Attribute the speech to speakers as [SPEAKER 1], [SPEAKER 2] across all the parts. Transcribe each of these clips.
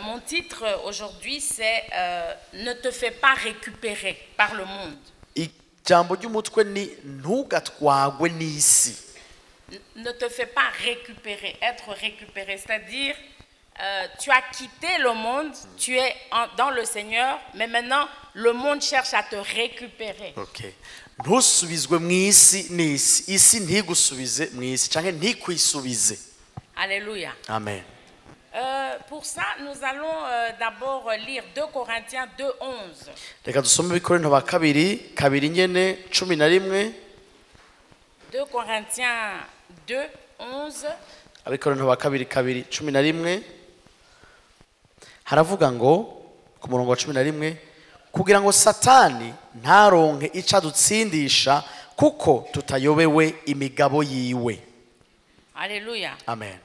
[SPEAKER 1] Mon titre aujourd'hui, c'est Ne te fais pas récupérer par le monde.
[SPEAKER 2] ijambo ry'umutwe ni ntugatwagwe n'isi.
[SPEAKER 1] Ne te fais pas récupérer, être récupéré, c'est-à-dire tu as quitté le monde, tu es dans le Seigneur, mais maintenant le monde cherche à te récupérer.
[SPEAKER 2] Okay. Ntusubizwe mw'isi n'isi, isi ntigusubize mw'isi canke ntikwisubize.
[SPEAKER 1] Alléluia.
[SPEAKER 2] Amen.
[SPEAKER 1] Pour ça, nous allons d'abord lire 2 Corinthiens 2:11.
[SPEAKER 2] Reka dusome Abikorinto ba kabiri nyene 11.
[SPEAKER 1] 2 Corinthiens 2:11.
[SPEAKER 2] Abikorinto ba kabiri 11. Haravuga ngo ku murongo wa 11 kugira ngo Satani ntaronke ico adutsindisha kuko tutayobewe imigabo yiwe.
[SPEAKER 1] Alléluia.
[SPEAKER 2] Amen.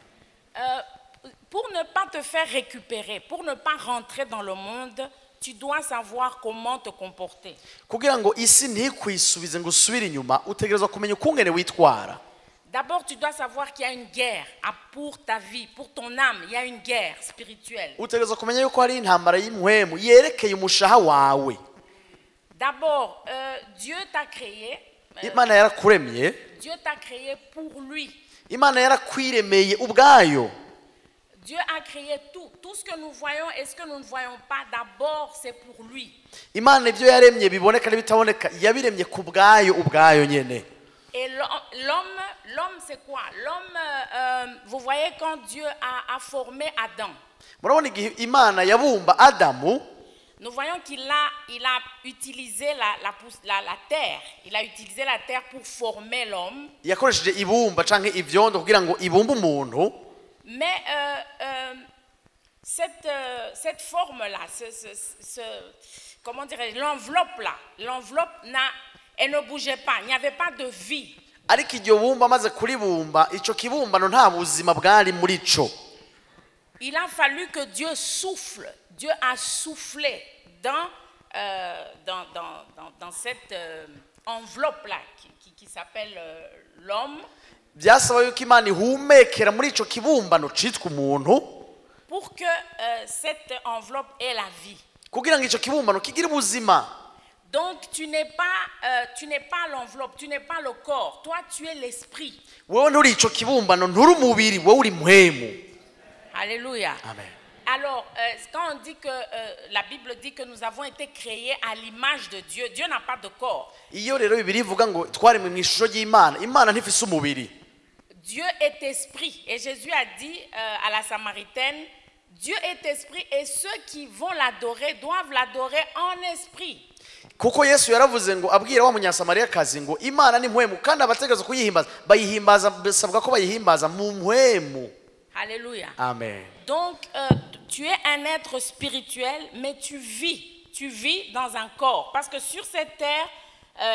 [SPEAKER 1] Pour ne pas te faire récupérer, pour ne pas rentrer dans le monde, tu dois savoir comment te comporter.
[SPEAKER 2] Kugira ngo isi ntikwisubize ngo usubire inyuma utegerezwa kumenya ukungene witwara.
[SPEAKER 1] D'abord, tu dois savoir qu'il y a une guerre pour ta vie, pour ton âme. Il y a une guerre spirituelle.
[SPEAKER 2] Utegerezwa kumenya yuko hari intambara y'imwemu yerekeye umushaha wawe.
[SPEAKER 1] D'abord, Dieu t'a créé.
[SPEAKER 2] Imana yarakuremye.
[SPEAKER 1] Dieu t'a créé pour lui.
[SPEAKER 2] Imana yarakwiremeye ubwayo.
[SPEAKER 1] Dieu a créé tout. Tout ce que nous voyons et ce que nous ne voyons pas, d'abord, c'est pour lui.
[SPEAKER 2] Imana ibyo yaremye biboneka n'ibitaboneka yabiremye ku bwayo ubwayo nyene.
[SPEAKER 1] Et l'homme c'est quoi? L'homme, vous voyez quand Dieu a formé Adam.
[SPEAKER 2] Murabona igihe Imana yabumba Adamu.
[SPEAKER 1] Nous voyons qu'il a utilisé la terre. Il a utilisé la terre pour former l'homme.
[SPEAKER 2] Yakoresheje ibumba canke ivyondo kugira ngo ibumbe umuntu.
[SPEAKER 1] Mais cette forme-là, comment dirais-je, l'enveloppe elle ne bougeait pas, il n'y avait pas de vie.
[SPEAKER 2] Ariko iryo bumba amaze kuribumba ico kibumbano nta buzima bwari muri co.
[SPEAKER 1] Il a fallu que Dieu souffle. Dieu a soufflé dans cette enveloppe-là qui s'appelle l'homme.
[SPEAKER 2] Byasaba yuko Imana ihumekera muri ico kibumbano citwa umuntu.
[SPEAKER 1] Pour que cette enveloppe ait la vie.
[SPEAKER 2] Kugira ngo ico kibumbano kigire ubuzima.
[SPEAKER 1] Donc tu n'es pas l'enveloppe, tu n'es pas le corps. Toi tu es l'esprit.
[SPEAKER 2] Wewe nturi ico kibumbano nturi umubiri, wewe uri muhemu.
[SPEAKER 1] Alléluia.
[SPEAKER 2] Amen.
[SPEAKER 1] Alors, quand on dit que la Bible dit que nous avons été créés à l'image de Dieu, Dieu n'a pas de corps.
[SPEAKER 2] Iyo rero Bibiliya ivuga ngo twaremwe mw'ishusho ry'Imana, Imana ntifise umubiri.
[SPEAKER 1] Dieu est esprit. Et Jésus a dit à la Samaritaine, Dieu est esprit et ceux qui vont l'adorer doivent l'adorer en esprit.
[SPEAKER 2] Kuko Yesu yaravuze ngo abwira wa munyasamariyakazi ngo Imana ni muhemu kandi abategereza kuyihimbaza bayihimbaza bisabwa ko bayihimbaza mu muhemu.
[SPEAKER 1] Alléluia.
[SPEAKER 2] Amen.
[SPEAKER 1] Donc tu es un être spirituel mais tu vis dans un corps parce que sur cette terre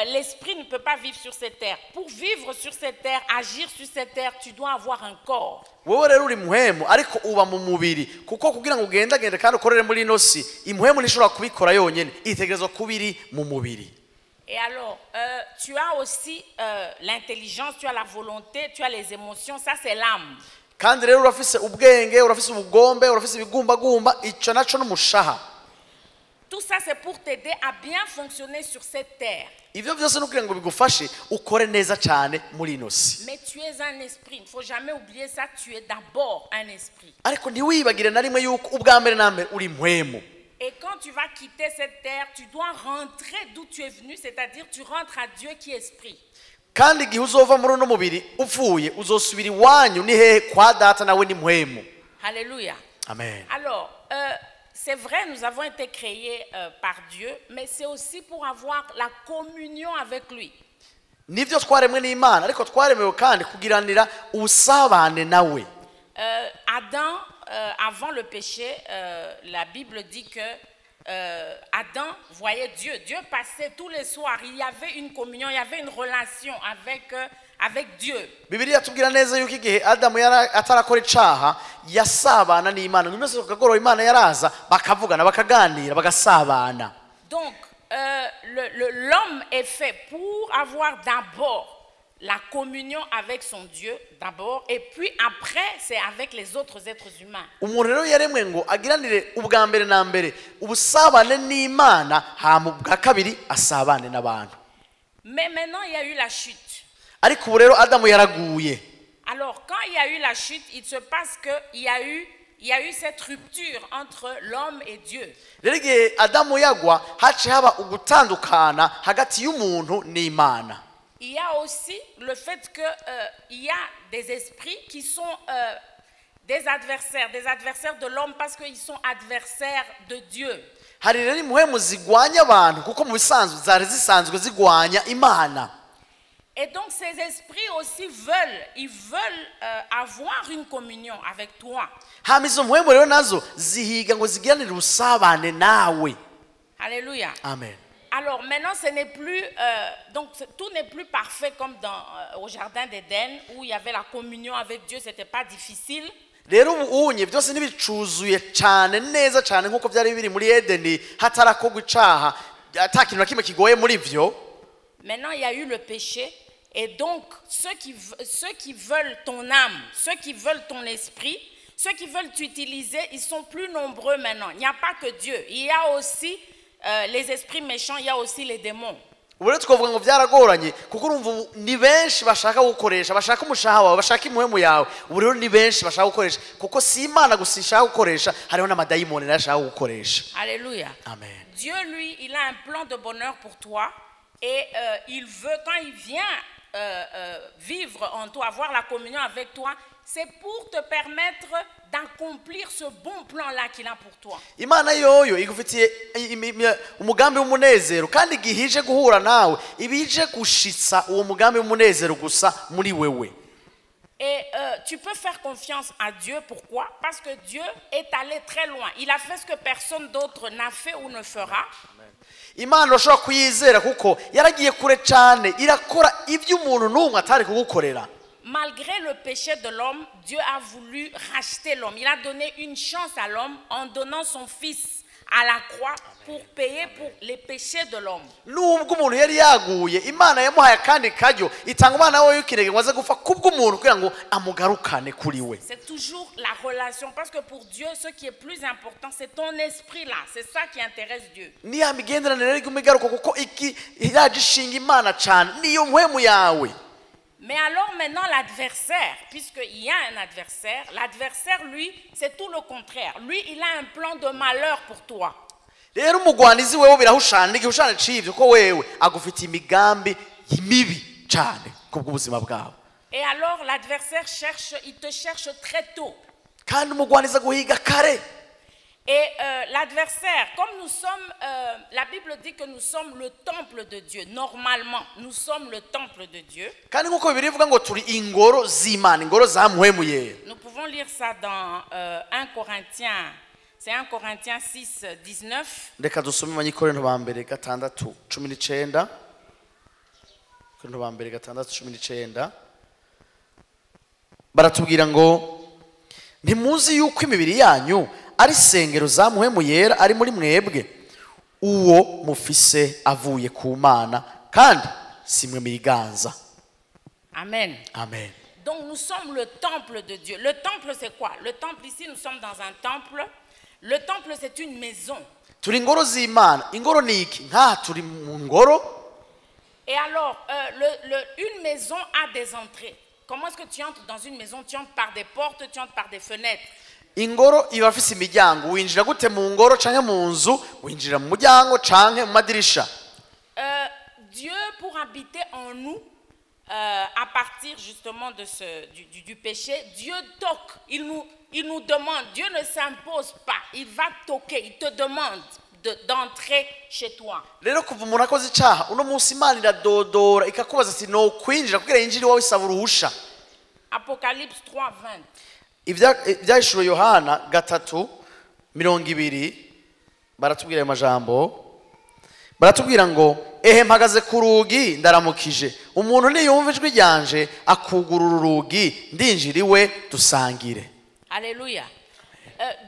[SPEAKER 1] l'esprit ne peut pas vivre sur cette terre. Pour vivre sur cette terre, agir sur cette terre, tu dois avoir un corps.
[SPEAKER 2] Wowe rero uri muhemu ariko uba mu mubiri kuko kugira ngo ugendagende kandi ukorere muri ino si imuhemu ntishobora kubikora yonyene itegerezwa kubiri mu mubiri.
[SPEAKER 1] Et alors tu as aussi l'intelligence, tu as la volonté, tu as les émotions, ça c'est l'âme.
[SPEAKER 2] Kandi rero urafise ubwenge, urafise ubugombe, urafise ibigumbagumba, ico naco n'umushaha.
[SPEAKER 1] Tout ça c'est pour t'aider à bien fonctionner sur cette terre.
[SPEAKER 2] Ivyo vyose no kugira ngo bigufashe ukore neza cyane muri ino si.
[SPEAKER 1] Mais tu es un esprit, il ne faut jamais oublier ça, tu es d'abord un esprit.
[SPEAKER 2] Ariko ntiwibagire na rimwe yuko ubwa mbere na mbere uri muhemu.
[SPEAKER 1] Et quand tu vas quitter cette terre, tu dois rentrer d'où tu es venu, c'est-à-dire tu rentres à Dieu qui est esprit.
[SPEAKER 2] Kandi igihe uzova muri uno mubiri upfuye uzosubira iwanyu ni hehe kwa data nawe ni muhemu.
[SPEAKER 1] Alléluia.
[SPEAKER 2] Amen.
[SPEAKER 1] Alors, c'est vrai, nous avons été créés par Dieu, mais c'est aussi pour avoir la communion avec lui.
[SPEAKER 2] Nivyo twaremwe n'Imana ariko twaremewe kandi kugiranira ubusabane nawe.
[SPEAKER 1] Adam, avant le péché, la Bible dit que Adam voyait Dieu. Dieu passait tous les soirs. Il y avait une communion, il y avait une relation avec Dieu. Bibiliya
[SPEAKER 2] tubwira neza yuko igihe Adamu atarakora icaha yasabana n'Imana. N'umunsi ukagoroba Imana yaraza bakavugana bakaganira bagasabana.
[SPEAKER 1] Donc l'homme est fait pour avoir d'abord la communion avec son Dieu d'abord, et puis après, c'est avec les autres êtres humains.
[SPEAKER 2] umuntu rero yaremwe ngo agiranire ubwa mbere na mbere ubusabane n'Imana hama ubwa kabiri asabane n'abantu.
[SPEAKER 1] Mais maintenant, il y a eu la chute.
[SPEAKER 2] Ariko ubu rero Adamu yaraguye.
[SPEAKER 1] Alors, quand il y a eu la chute, il se passe qu'il y a eu cette rupture entre l'homme et Dieu.
[SPEAKER 2] Rero igihe Adamu yagwa haciye haba ugutandukana hagati y'umuntu n'Imana.
[SPEAKER 1] Il y a aussi le fait qu'il y a des esprits qui sont des adversaires de l'homme parce qu'ils sont adversaires de Dieu.
[SPEAKER 2] Hari rero impwemu zigwanya abantu kuko mu bisanzwe zari zisanzwe zigwanya Imana.
[SPEAKER 1] Et donc ces esprits aussi veulent avoir une communion avec toi.
[SPEAKER 2] Hama izo mpwemu rero nazo zihiga ngo zigiranire ubusabane nawe.
[SPEAKER 1] Alléluia.
[SPEAKER 2] Amen.
[SPEAKER 1] Alors maintenant, ce n'est plus donc tout n'est plus parfait comme au jardin d'Éden où il y avait la communion avec Dieu, c'était pas difficile.
[SPEAKER 2] Rero ubunye byose ntibicuzuye cyane neza cyane nkuko byari biri muri Edeni hatarakogwa icaha atakintu na kimwe kigoye muri vyo.
[SPEAKER 1] Maintenant, il y a eu le péché et donc ceux qui veulent ton âme, ceux qui veulent ton esprit, ceux qui veulent t'utiliser, ils sont plus nombreux maintenant. Il n'y a pas que Dieu, il y a aussi les esprits méchants, il y a aussi les démons.
[SPEAKER 2] Ubu rero twavuga ngo byaragoranye kuko urumva ni benshi bashaka gukoresha bashaka umushaha wawe bashaka impwemu yawe. Ubu rero ni benshi bashaka gukoresha kuko si Imana gusa ishaka gukoresha hariho n'amadayimoni nashaka gukoresha.
[SPEAKER 1] Alléluia.
[SPEAKER 2] Amen.
[SPEAKER 1] Dieu lui, il a un plan de bonheur pour toi et il veut quand il vient vivre en toi, avoir la communion avec toi, c'est pour te permettre d'accomplir ce bon plan-là qu'il a pour toi.
[SPEAKER 2] Imana yoyo igufitiye umugambi w'umunezero kandi gihije guhura nawe ibije gushitsa uwo mugambi w'umunezero gusa muri wewe.
[SPEAKER 1] Et tu peux faire confiance à Dieu. Pourquoi? Parce que Dieu est allé très loin. Il a fait ce que personne d'autre n'a fait ou ne fera.
[SPEAKER 2] Imana ushobora kuyizera kuko yaragiye kure cyane irakora ibyo umuntu n'umwe atari kugukorera.
[SPEAKER 1] Malgré le péché de l'homme, Dieu a voulu racheter l'homme. Il a donné une chance à l'homme en donnant son fils à la croix pour payer pour les péchés de l'homme.
[SPEAKER 2] Nubwo umuntu yari yaguye Imana yamuhaye kandi kajyo itanga umwana wawe y'ikirenge ngo aze gupfa kubwo umuntu kugira ngo amugarukane kuri we.
[SPEAKER 1] C'est toujours la relation parce que pour Dieu ce qui est plus important c'est ton esprit là, c'est ça qui intéresse Dieu.
[SPEAKER 2] Ni ya migenderanire y'imigaruko kuko iki iragishinga Imana cyane niyo mpwemu yawe.
[SPEAKER 1] Mais alors maintenant l'adversaire, puisqu'il y a un adversaire, l'adversaire lui c'est tout le contraire. Lui il a un plan de malheur pour toi.
[SPEAKER 2] Rero umugwanizi wewe birahushana igihushana civyo ko wewe agufitiye imigambi mibi cyane kubw'ubuzima bwawe.
[SPEAKER 1] Et alors l'adversaire il te cherche très tôt.
[SPEAKER 2] Kandi umugwaniza guhiga kare.
[SPEAKER 1] Et l'adversaire, comme nous sommes, la Bible dit que nous sommes le temple de Dieu. Normalement, nous sommes le temple de Dieu.
[SPEAKER 2] Kandi nkuko Bibiliya ivuga ngo turi ingoro z'Imana, ingoro za mpwemu yera.
[SPEAKER 1] Nous pouvons lire ça dans 1 Corinthiens, c'est 1 Corinthiens 6, 19.
[SPEAKER 2] Reka dusome mu Korinto ba mbere 6:19. Korinto ba mbere 6:19. Baratubwira ngo ntimuzi yuko imibiri yanyu ari sengero za mpwemu yera ari muri mwebwe uwo mufise avuye ku Mana kandi simwe miganza.
[SPEAKER 1] Amen.
[SPEAKER 2] Amen.
[SPEAKER 1] Donc nous sommes le temple de Dieu. Le temple c'est quoi? Le temple ici nous sommes dans un temple. Le temple c'est une maison.
[SPEAKER 2] Turi ingoro z'Imana. Ingoro ni iki? Nka turi mu ngoro.
[SPEAKER 1] Et alors une maison a des entrées. Comment est-ce que tu entres dans une maison? Tu entres par des portes, tu entres par des fenêtres.
[SPEAKER 2] Ingoro iba afise imiryango winjira gute mu ngoro canke mu nzu winjira mu muryango canke mu madirisha.
[SPEAKER 1] Dieu pour habiter en nous à partir justement de du péché, Dieu toque, il nous demande, Dieu ne s'impose pas, il va toquer, il te demande d'entrer chez toi.
[SPEAKER 2] Rero kuva umuntu akoze icaha uno munsi Imana iradodora ikakubaza ati no kwinjira kugira yinjire wawe isaba uruhusha.
[SPEAKER 1] Apocalypse 3:20.
[SPEAKER 2] Ibyahishuriwe Yohana 3:20 baratubwira ayo majambo. Baratubwira ngo ehe mpagaze ku rugi ndaramukije umuntu niyumva ijwi ryanje akugurura urugi ndinjiriwe dusangire.
[SPEAKER 1] Alléluia.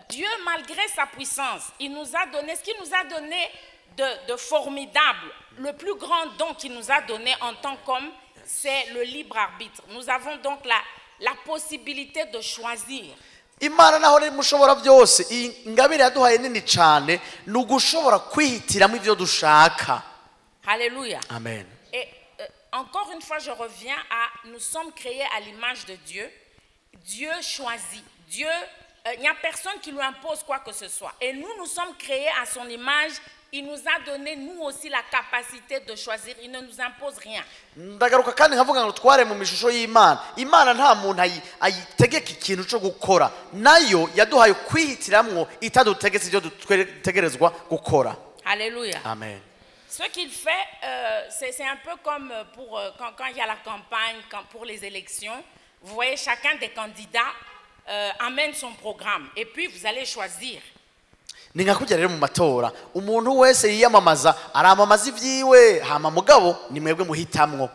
[SPEAKER 1] Dieu malgré sa puissance, il nous a donné ce qu'il nous a donné de formidable, le plus grand don qu'il nous a donné en tant qu'homme, c'est le libre arbitre. Nous avons donc la possibilité de choisir.
[SPEAKER 2] Imana naho rero mushobora byose ingabire yaduhaye nini cyane ni ugushobora kwihitiramo ibyo dushaka.
[SPEAKER 1] Alléluia.
[SPEAKER 2] Amen.
[SPEAKER 1] Et encore une fois, je reviens à nous sommes créés à l'image de Dieu. Dieu choisit. Dieu, il n'y a personne qui lui impose quoi que ce soit. Et nous sommes créés à son image. Il nous a donné, nous aussi, la capacité de choisir. Il ne nous impose rien.
[SPEAKER 2] Ndagaruka kandi nkavuga ngo tware mu mishusho y'Imana. Imana nta muntu ayitegeka ikintu cyo gukora. Nayo yaduhaye kwihitiramwo itadutegetse ibyo dutegerezwa gukora.
[SPEAKER 1] Alléluia.
[SPEAKER 2] Amen.
[SPEAKER 1] Ce qu'il fait, c'est un peu comme pour, quand il y a la campagne, pour les élections. Vous voyez, chacun des candidats amène son programme. Et puis, vous allez choisir.
[SPEAKER 2] Ni nka kujya rero mu matora umuntu wese yiyamamaza aramamaza ivyiwe hama mugabo ni mwebwe muhitamwo.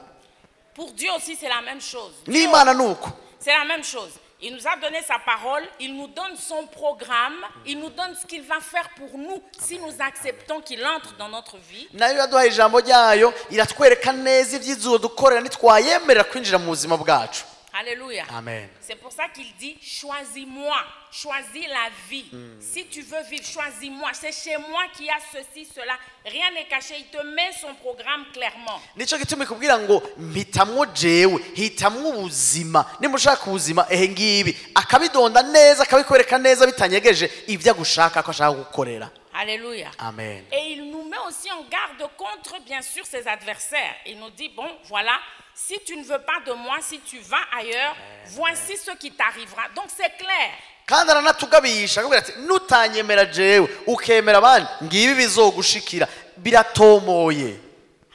[SPEAKER 1] Pour Dieu aussi c'est la même chose.
[SPEAKER 2] N'Imana nuko.
[SPEAKER 1] C'est la même chose. Il nous a donné sa parole, il nous donne son programme, il nous donne ce qu'il va faire pour nous si nous acceptons qu'il entre dans notre vie.
[SPEAKER 2] Nayo yaduhaye ijambo ryayo iratwereka neza ivyizuzo dukorera nitwayemerera kwinjira mu buzima bwacu.
[SPEAKER 1] Alléluia.
[SPEAKER 2] Amen.
[SPEAKER 1] C'est pour ça qu'il dit choisis-moi, choisis la vie. Si tu veux vivre, choisis-moi. C'est chez moi qu'il y a ceci, cela. Rien n'est caché. Il te met son programme clairement.
[SPEAKER 2] Nico gituma ikubwira ngo mpitamwo jewe hitamwo ubuzima nimushaka ubuzima ngibi akabidonda neza akabikwereka neza bitanyegeje ivyo gushaka ko ashaka gukorera.
[SPEAKER 1] Alléluia.
[SPEAKER 2] Amen.
[SPEAKER 1] Et il nous met aussi en garde contre, bien sûr, ses adversaires. Il nous dit, bon, voilà, si tu ne veux pas de moi, si tu vas ailleurs, voici ce qui t'arrivera. Donc c'est clair.
[SPEAKER 2] Kandi aranatugabisha akubwira ati nutanyemera jewe ukemera abandi ngibi bizogushikira biratomoye.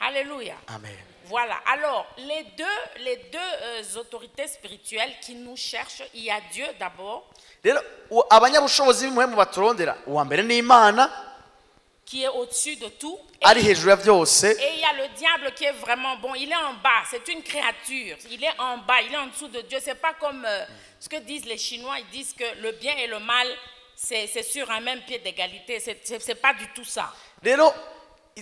[SPEAKER 1] Alléluia.
[SPEAKER 2] Amen.
[SPEAKER 1] Voilà. Alors, les deux autorités spirituelles qui nous cherchent, il y a Dieu d'abord.
[SPEAKER 2] Rero abanyabushobozi bimwe mu baturondera uwa mbere ni Imana
[SPEAKER 1] qui est au-dessus de tout.
[SPEAKER 2] ari hejuru ya byose.
[SPEAKER 1] Et il y a le diable qui est vraiment bon. Il est en bas. C'est une créature. Il est en bas. Il est en dessous de Dieu. C'est pas comme ce que disent les Chinois. Ils disent que le bien et le mal, c'est sur un même pied d'égalité. C'est pas du tout ça.
[SPEAKER 2] Rero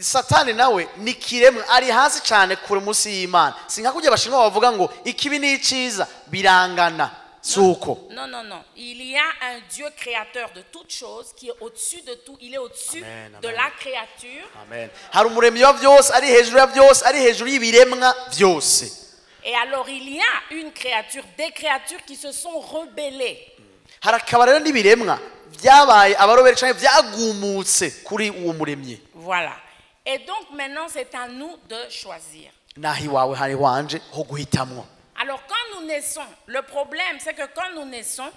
[SPEAKER 2] Satani nawe ni kiremwe ari hasi cyane kure munsi y'Imana. Singa kujya abashinwa bavuga ngo ikibi n'iciza birangana. Suko.
[SPEAKER 1] Non, non, non. Il y a un Dieu créateur de toutes choses qui est au-dessus de tout. Il est au-dessus de la créature.
[SPEAKER 2] Amen. Hari umuremyi wa byose ari hejuru ya byose ari hejuru y'ibiremwa byose.
[SPEAKER 1] Et alors il y a une créature, des créatures qui se sont rebellées.
[SPEAKER 2] Harakaba rero n'ibiremwa byabaye abarobere cyane byagumutse kuri uwo muremyi.
[SPEAKER 1] Voilà. Et donc maintenant c'est à nous de choisir.
[SPEAKER 2] Nahi wawe hari wanje ho guhitamwo.
[SPEAKER 1] Alors quand nous naissons, le problème c'est que quand nous naissons,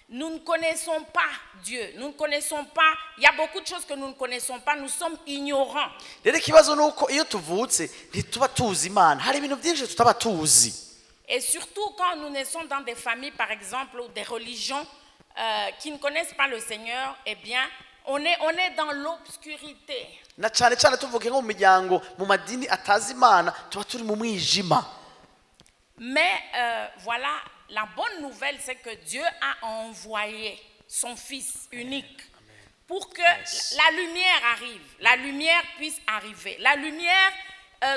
[SPEAKER 1] nous ne connaissons pas Dieu. Nous ne connaissons pas, il y a beaucoup de choses que nous ne connaissons pas, nous sommes ignorants.
[SPEAKER 2] Rero ikibazo nuko iyo tuvutse ntituba tuzi Imana. Hari ibintu byinshi tutaba tuzi.
[SPEAKER 1] Et surtout quand nous naissons dans des familles par exemple ou des religions qui ne connaissent pas le Seigneur, eh bien on est dans l'obscurité.
[SPEAKER 2] Na cyane cyane tuvuge nko mu miryango mu madini atazi Imana tuba turi mu mwijima.
[SPEAKER 1] Mais voilà, la bonne nouvelle, c'est que Dieu a envoyé son Fils unique pour que la lumière arrive, la lumière puisse arriver. La lumière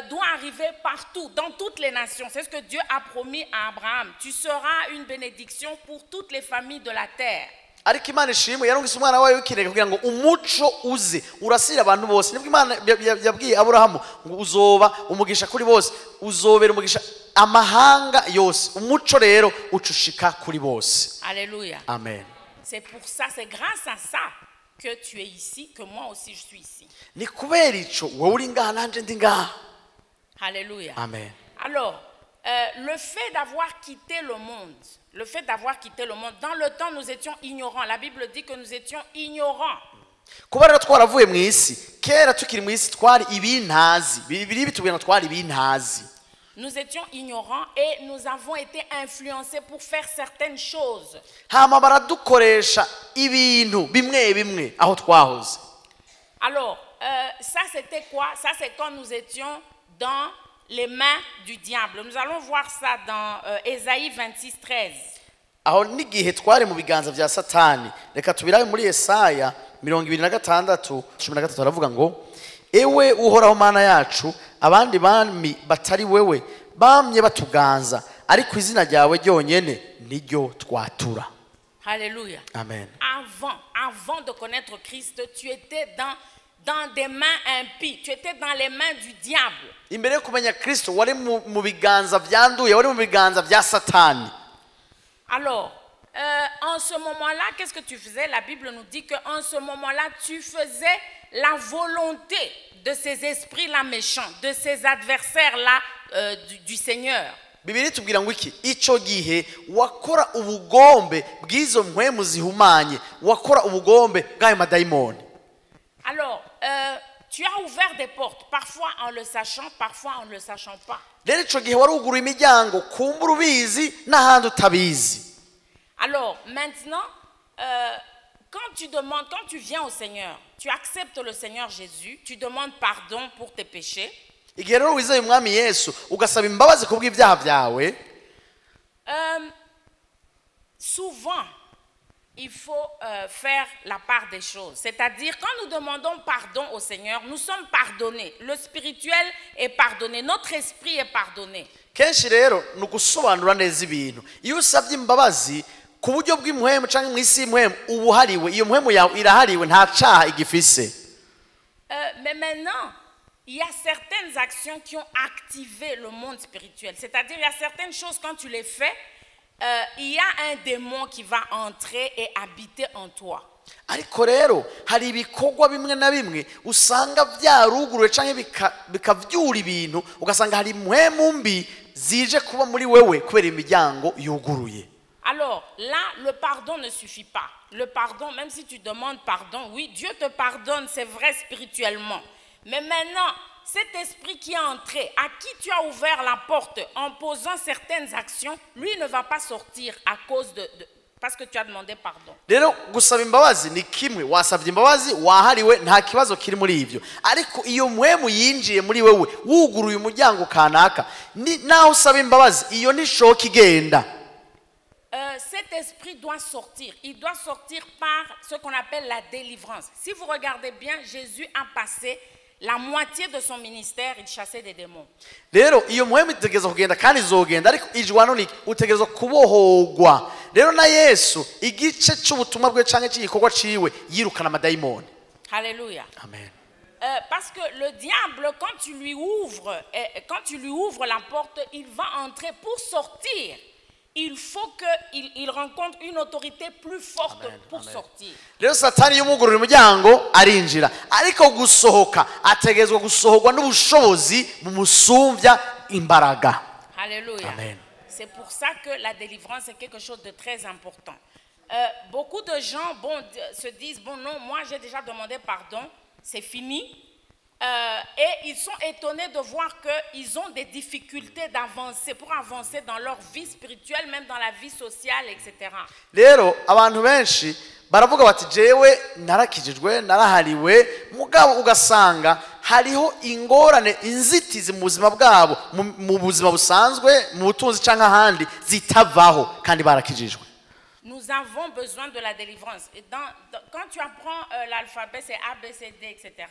[SPEAKER 1] doit arriver partout, dans toutes les nations. C'est ce que Dieu a promis à Abraham. Tu seras une bénédiction pour toutes les familles de la terre.
[SPEAKER 2] Ariko Imana ishimwe yarungise umwana wayo w'ikinege kugira ngo umuco uze urasira abantu bose. Nibwo Imana yabwiye Aburahamu ngo uzoba umugisha kuri bose, uzobera umugisha amahanga yose. Umuco rero ucushika kuri bose.
[SPEAKER 1] Alléluia.
[SPEAKER 2] Amen.
[SPEAKER 1] C'est pour ça, c'est grâce à ça que tu es ici, que moi aussi je suis ici.
[SPEAKER 2] Ni kubera ico wowe uri ngaha nanje ndi ngaha.
[SPEAKER 1] Alléluia.
[SPEAKER 2] Amen.
[SPEAKER 1] Alors, le fait d'avoir quitté le monde, dans le temps nous étions ignorants. La Bible dit que nous étions ignorants.
[SPEAKER 2] Kuba rero twaravuye mu isi, kera tukiri mu isi twari ibintazi. Bibiri bitubwira twari ibintazi.
[SPEAKER 1] Nous étions ignorants et nous avons été influencés pour faire certaines choses.
[SPEAKER 2] Hama baradukoresha ibintu bimwe bimwe aho twahoze.
[SPEAKER 1] Alors, ça c'était quoi? Ça c'est quand nous étions dans les mains du diable. Nous allons voir ça dans Ésaïe 26:13.
[SPEAKER 2] Aho nigihe twari mu biganza vya Satani. Reka tubirabe muri Yesaya 26:13 aravuga ngo ewe uhoraho Mana yacu abandi bami batari wewe bamye batuganza ariko izina ryawe ryonyene niryo twatura.
[SPEAKER 1] Alléluia.
[SPEAKER 2] Amen.
[SPEAKER 1] Avant de connaître Christ, tu étais dans des mains impies. Tu étais dans les mains du diable.
[SPEAKER 2] Imbere yo kumenya Kristo wari mu biganza vyanduye, wari mu biganza vya Satani.
[SPEAKER 1] Alors, en ce moment-là, qu'est-ce que tu faisais? La Bible nous dit qu'en ce moment-là, tu faisais la volonté de ces esprits-là méchants, de ces adversaires-là du Seigneur.
[SPEAKER 2] Bibiri tubwira ngo iki? Ico gihe wakora ubugombe bw'izo mpwemu zihumanye, wakora ubugombe bw'ayo madayimoni.
[SPEAKER 1] Alors, tu as ouvert des portes, parfois en le sachant, parfois en ne le sachant pas.
[SPEAKER 2] Rero ico gihe warugura imiryango kumbura ubizi n'ahandi utabizi.
[SPEAKER 1] Alors, maintenant, quand tu viens au Seigneur, tu acceptes le Seigneur Jésus, tu demandes pardon pour tes péchés.
[SPEAKER 2] Igihe rero wizeye umwami Yesu ugasaba imbabazi kubw'ibyaha byawe,
[SPEAKER 1] souvent il faut faire la part des choses. C'est-à-dire, quand nous demandons pardon au Seigneur, nous sommes pardonnés. Le spirituel est pardonné, notre esprit est pardonné.
[SPEAKER 2] Kenshi rero nugusobanura neza ibintu. Iyo usabye imbabazi ku buryo bw'impuhemu cyangwa mu isi y'impuhemu ubu hariwe, iyo mpwemu yawe irahariwe, nta caha igifise.
[SPEAKER 1] Mais maintenant, il y a certaines actions qui ont activé le monde spirituel. C'est-à-dire, il y a certaines choses, quand tu les fais, il y a un démon qui va entrer et habiter en toi.
[SPEAKER 2] Ariko rero hari ibikorwa bimwe na bimwe usanga byaruguruwe canke bikavyura ibintu, ugasanga hari impwemu mbi zije kuba muri wewe kubera imiryango yuguruye.
[SPEAKER 1] Alors là, le pardon ne suffit pas. Le pardon, même si tu demandes pardon, oui, Dieu te pardonne, c'est vrai spirituellement. Mais maintenant, cet esprit qui est entré, à qui tu as ouvert la porte en posant certaines actions, lui ne va pas sortir à cause parce que tu as demandé pardon.
[SPEAKER 2] Rero gusaba imbabazi ni kimwe, wasabye imbabazi wahariwe, nta kibazo kiri muri ivyo. Ariko iyo mpwemu yinjiye muri wewe wuguruye umuryango kanaka, naho usaba imbabazi iyo nishoka igenda.
[SPEAKER 1] Cet esprit doit sortir. Il doit sortir par ce qu'on appelle la délivrance. Si vous regardez bien, Jésus a passé la moitié de son ministère, il chassait des démons.
[SPEAKER 2] Rero iyo mpwemu itegerezwa kugenda kandi izogenda, ariko ijwano ni utegerezwa kubohogwa. Rero na Yesu igice cy'ubutumwa bwe canke cy'igikorwa ciwe yirukana amadayimoni.
[SPEAKER 1] Alléluia.
[SPEAKER 2] Amen.
[SPEAKER 1] Parce que le diable, quand tu lui ouvres la porte, il va entrer pour sortir. Il faut qu'il rencontre une autorité plus forte pour sortir.
[SPEAKER 2] Rero Satani yumugurira umuryango arinjira, ariko gusohoka ategerezwa gusohorwa n'ubushobozi bumusumbya imbaraga.
[SPEAKER 1] Alléluia.
[SPEAKER 2] Amen.
[SPEAKER 1] C'est pour ça que la délivrance est quelque chose de très important. Beaucoup de gens se disent, bon non, moi j'ai déjà demandé pardon, c'est fini. Et ils sont étonnés de voir qu'ils ont des difficultés d'avancer, pour avancer dans leur vie spirituelle, même dans la vie sociale, etc.
[SPEAKER 2] Rero abantu benshi baravuga bati jewe narakijijwe narahariwe, mugabo ugasanga hariho ingorane, inzitizi mu buzima bwabo, mu buzima busanzwe, mu butunzi canke ahandi zitavaho kandi barakijijwe.
[SPEAKER 1] Nous avons besoin de la délivrance. Et quand tu apprends l'alphabet, c'est A, B, C, D, etc.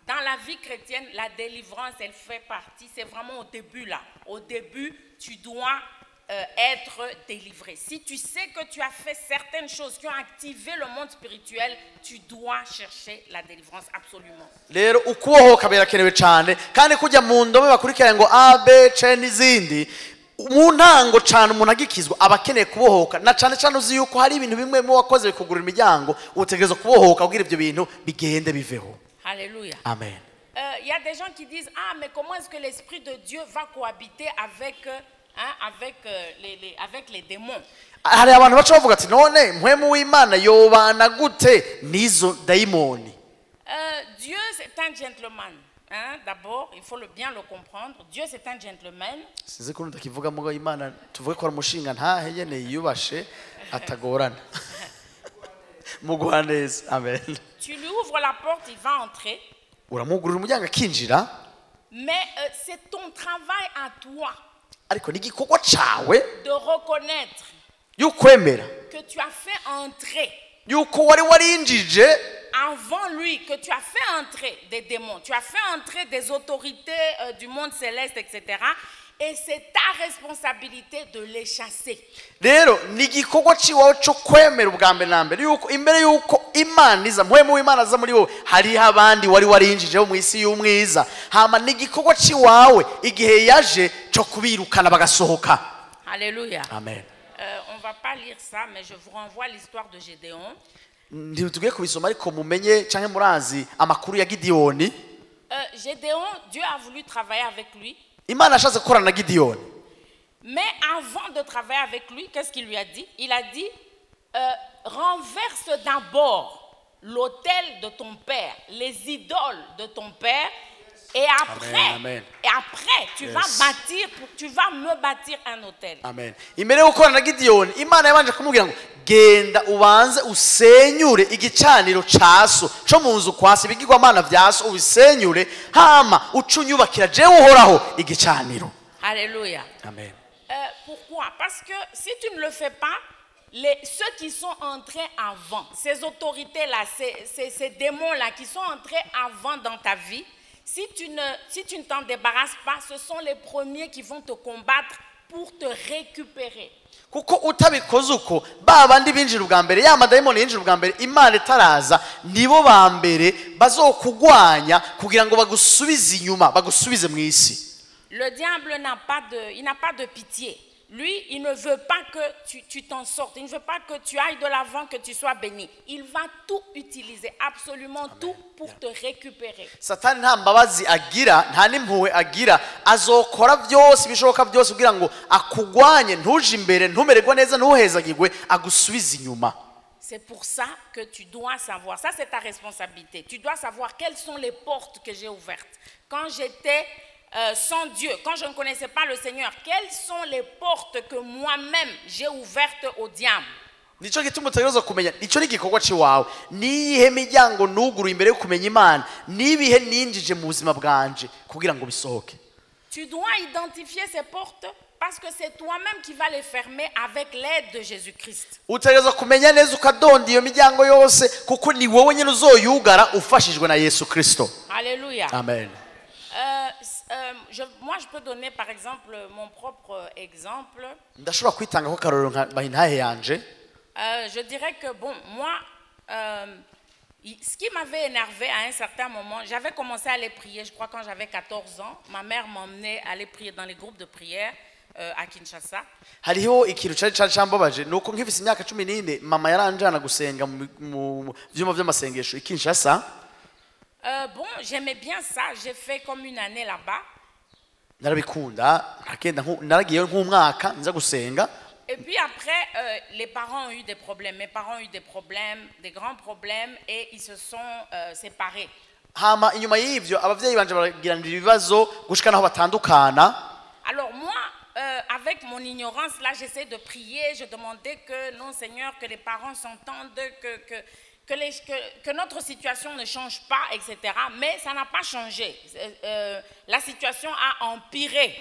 [SPEAKER 1] Dans la vie chrétienne, la délivrance, elle fait partie. C'est vraiment au début là. Au début, tu dois être délivré. Si tu sais que tu as fait certaines choses qui ont activé le monde spirituel, tu dois chercher la délivrance absolument.
[SPEAKER 2] Rero ukubohoka birakenewe cyane, kandi kujya mu ndome bakurikirana ngo A, B, C n'izindi. Mu ntango cyane umuntu agikizwa abakeneye kubohoka, na cyane cyane uzi yuko hari ibintu bimwe mu wakoze bikugurira imiryango, utegerezwa kubohoka kugira ibyo bintu bigende biveho.
[SPEAKER 1] Alléluia.
[SPEAKER 2] Amen.
[SPEAKER 1] Y a des gens qui disent, ah mais comment est-ce que l'esprit de Dieu va cohabiter avec les démons?
[SPEAKER 2] Hari abantu baca bavuga ati none mpwemu w'Imana yobana gute n'izo dayimoni?
[SPEAKER 1] Dieu c'est un gentleman. D'abord, il faut bien le comprendre. Dieu c'est un gentleman.
[SPEAKER 2] Sinzi ko ndakivuga mugo Imana tuvuge ko ari umushinga ntahe nyene yubashe atagorana. Mugwaneza. Amen.
[SPEAKER 1] Tu lui ouvres la porte, il va entrer.
[SPEAKER 2] Uramugurira umuryango akinjira.
[SPEAKER 1] Mais c'est ton travail à toi.
[SPEAKER 2] Ariko ni gikorwa cawe
[SPEAKER 1] de reconnaître
[SPEAKER 2] yukwemera
[SPEAKER 1] que tu as fait entrer
[SPEAKER 2] yuko wari warinjije
[SPEAKER 1] avant lui, que tu as fait entrer des démons, tu as fait entrer des autorités du monde céleste, etc. et c'est ta responsabilité de les chasser.
[SPEAKER 2] rero ni igikorwa ciwawe cyo kwemera ubwa mbere na mbere yuko imbere yuko imana iza muhemu w'imana aza muri wowe hariho abandi wari warinjijeho mu isi y'umwiza hama ni igikorwa ciwawe igihe yaje cyo kubirukana bagasohoka.
[SPEAKER 1] Alléluia.
[SPEAKER 2] Amen.
[SPEAKER 1] On va pas lire ça, mais je vous renvoie l'histoire de Gédéon.
[SPEAKER 2] ntitugiye kubisoma ariko mumenye canke murazi amakuru ya Gideyoni.
[SPEAKER 1] Gédéon, Dieu a voulu travailler avec lui.
[SPEAKER 2] Imana ashatse gukorana na Gideyoni.
[SPEAKER 1] Mais avant de travailler avec lui, qu'est-ce qu'il lui a dit? Il a dit, renverse d'abord l'autel de ton père, les idoles de ton père, et après,
[SPEAKER 2] Amen.
[SPEAKER 1] Et après tu vas bâtir, tu vas me bâtir un autel.
[SPEAKER 2] Amen. Imbere yo gukorana na Gideyoni, Imana yabanje kumubwira ngo genda ubanze usenyure igicaniro caso cyo mu nzu kwasi ibigirwamana vyaso ubisenyure hama ucunyubakira jewe uhoraho igicaniro.
[SPEAKER 1] Alléluia.
[SPEAKER 2] Amen.
[SPEAKER 1] Pourquoi? Parce que si tu ne le fais pas, ceux qui sont entrés avant, ces autorités-là, ces démons-là qui sont entrés avant dans ta vie, si tu ne t'en débarrasses pas, ce sont les premiers qui vont te combattre pour te récupérer.
[SPEAKER 2] Kuko utabikoze uko babandi binjira ubwa mbere ya madayimoni yinjira ubwa mbere Imana itaraza nibo ba mbere bazokugwanya kugira ngo bagusubize inyuma bagusubize mu isi.
[SPEAKER 1] Le diable n'a pas de pitié. Lui, il ne veut pas que tu t'en sortes. Il ne veut pas que tu ailles de l'avant, que tu sois béni. Il va tout utiliser, absolument tout, pour te récupérer.
[SPEAKER 2] Satani nta mbabazi agira, nta n'impuhwe agira, azokora byose bishoboka byose kugira ngo akugwanye ntuje imbere ntumererwa neza ntuhezagirwe agusubize inyuma.
[SPEAKER 1] C'est pour ça que tu dois savoir, ça c'est ta responsabilité. Tu dois savoir quelles sont les portes que j'ai ouvertes. Quand j'étais sans Dieu, quand je ne connaissais pas le Seigneur, quelles sont les portes que moi-même j'ai ouvertes au diable?
[SPEAKER 2] Nico gituma utagereza kumenya ico ni igikorwa ciwawe niyihe miryango nuguru imbere yo kumenya Imana nibihe ninjije mu buzima bwanje kugira ngo bisohoke.
[SPEAKER 1] Tu dois identifier ces portes parce que c'est toi-même qui vas les fermer avec l'aide de Jésus-Christ.
[SPEAKER 2] Utagereza kumenya neza ukadonda iyo miryango yose kuko ni wowe nyene uzoyugara ufashijwe na Yesu Kristo.
[SPEAKER 1] Alléluia.
[SPEAKER 2] Amen.
[SPEAKER 1] Moi, je peux donner par exemple mon propre exemple.
[SPEAKER 2] Ndashobora kwitanga ko karoro nka bahintahe yanje.
[SPEAKER 1] Je dirais que bon, moi, ce qui m'avait énervé à un certain moment, j'avais commencé à aller prier, je crois quand j'avais 14 ans. Ma mère m'emmenait aller prier dans les groupes de prière à Kinshasa.
[SPEAKER 2] Hariho ikintu cyari cyambabaje nuko nkifise imyaka 14 mama yaranjana gusenga mu vyuma vy'amasengesho i Kinshasa.
[SPEAKER 1] Bon, j'aimais bien ça, j'ai fait comme une année là-bas.
[SPEAKER 2] Narabikunda nakenda naragiye nk'umwaka nza gusenga.
[SPEAKER 1] Et puis après, les parents ont eu des problèmes. Mes parents ont eu des problèmes, des grands problèmes, et ils se sont séparés.
[SPEAKER 2] Hama inyuma y'ivyo abavyeyi banje baragiranira ibibazo gushika naho batandukana.
[SPEAKER 1] Alors moi, avec mon ignorance là, j'essaie de prier, je demandais que non Seigneur, que les parents s'entendent, que notre situation ne change pas, etc. Mais ça n'a pas changé. La situation a empiré.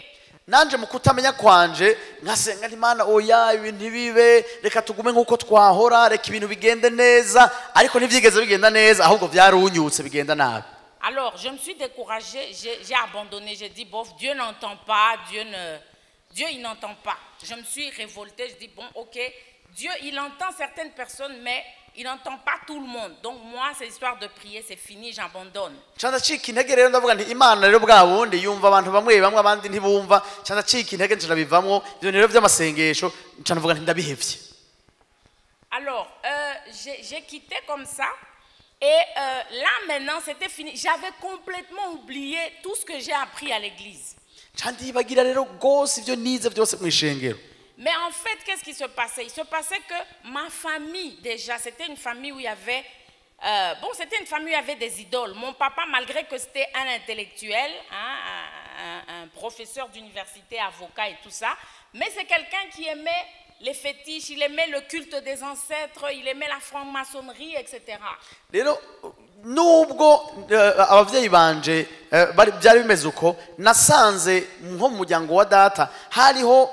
[SPEAKER 2] Nanje mu kutamenya kwanje ngasenga Imana oya ibintu ntibibe reka tugume nkuko twahora reka ibintu bigende neza ariko ntivyigeze bigenda neza ahubwo vyarunyutse bigenda nabi.
[SPEAKER 1] Alors je me suis découragée, j'ai abandonné, j'ai dit bof, Dieu n'entend pas, Dieu il n'entend pas. Je me suis révoltée, je dis bon OK, Dieu il entend certaines personnes mais il n'entend pas tout le monde. Donc moi, cette histoire de prier, c'est fini, j'abandonne.
[SPEAKER 2] Chanda chiki intege rero ndavuga nti Imana rero bwa bundi yumva abantu bamwe bamwe abandi ntibumva. Chanda chiki intege nshirabivamwo ibyo rero by'amasengesho ncanvuga nti ndabihevye.
[SPEAKER 1] Alors, j'ai quitté comme ça et là maintenant, c'était fini. J'avais complètement oublié tout ce que j'ai appris à l'église.
[SPEAKER 2] Chandi bagira rero gose ibyo nize byose mu ishengero.
[SPEAKER 1] Mais en fait, qu'est-ce qui se passait? Il se passait que ma famille, déjà, c'était une famille où il y avait... c'était une famille où il y avait des idoles. Mon papa, malgré que c'était un intellectuel, un professeur d'université, avocat et tout ça, mais c'est quelqu'un qui aimait les fétiches, il aimait le culte des ancêtres, il aimait la franc-maçonnerie, etc.
[SPEAKER 2] Nubwo abavyeyi banje byari bimeze uko nasanze nko mu muryango wa data hariho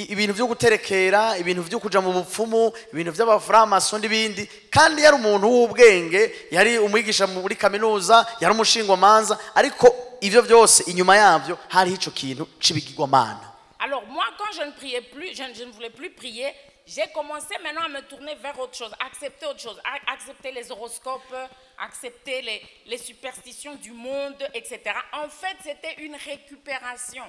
[SPEAKER 2] ibintu byo guterekera ibintu byo kuja mu bupfumu ibintu by'abaframaso n'ibindi kandi yari umuntu w'ubwenge yari umwigisha muri kaminuza yari umushingwa manza ariko ivyo vyose inyuma yavyo hariho ico kintu c'ibigirwamana.
[SPEAKER 1] Alors moi, quand je ne priais plus, je ne voulais plus prier, j'ai commencé maintenant à me tourner vers autre chose, accepter autre chose, accepter les horoscopes, accepter les superstitions du monde, etc. En fait, c'était une récupération.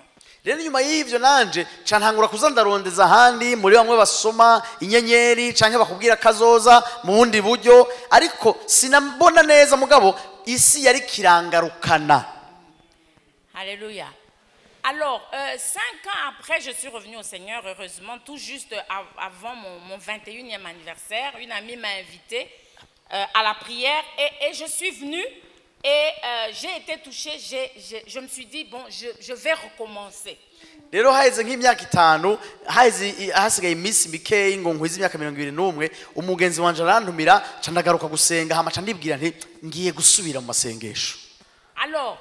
[SPEAKER 2] Rero inyuma y'ivyo nanje cantangura kuza ndarondeza ahandi muri bamwe basoma inyenyeri canke bakubwira kazoza mu bundi buryo, ariko sinambona neza mugabo isi yari kirangarukana.
[SPEAKER 1] Alléluia. Alors, 5 ans après, je suis revenue au Seigneur, heureusement, tout juste avant mon 21e anniversaire. Une amie m'a invitée à la prière et je suis venue et j'ai été touchée. Je me suis dit, bon, je vais recommencer.
[SPEAKER 2] Rero haheze nk'imyaka 5 hasigaye iminsi mikeyi ngo nkwize imyaka 21 umugenzi wanje arantumira ca ndagaruka gusenga hama ca ndibwira nti ngiye gusubira mu masengesho.
[SPEAKER 1] Alors,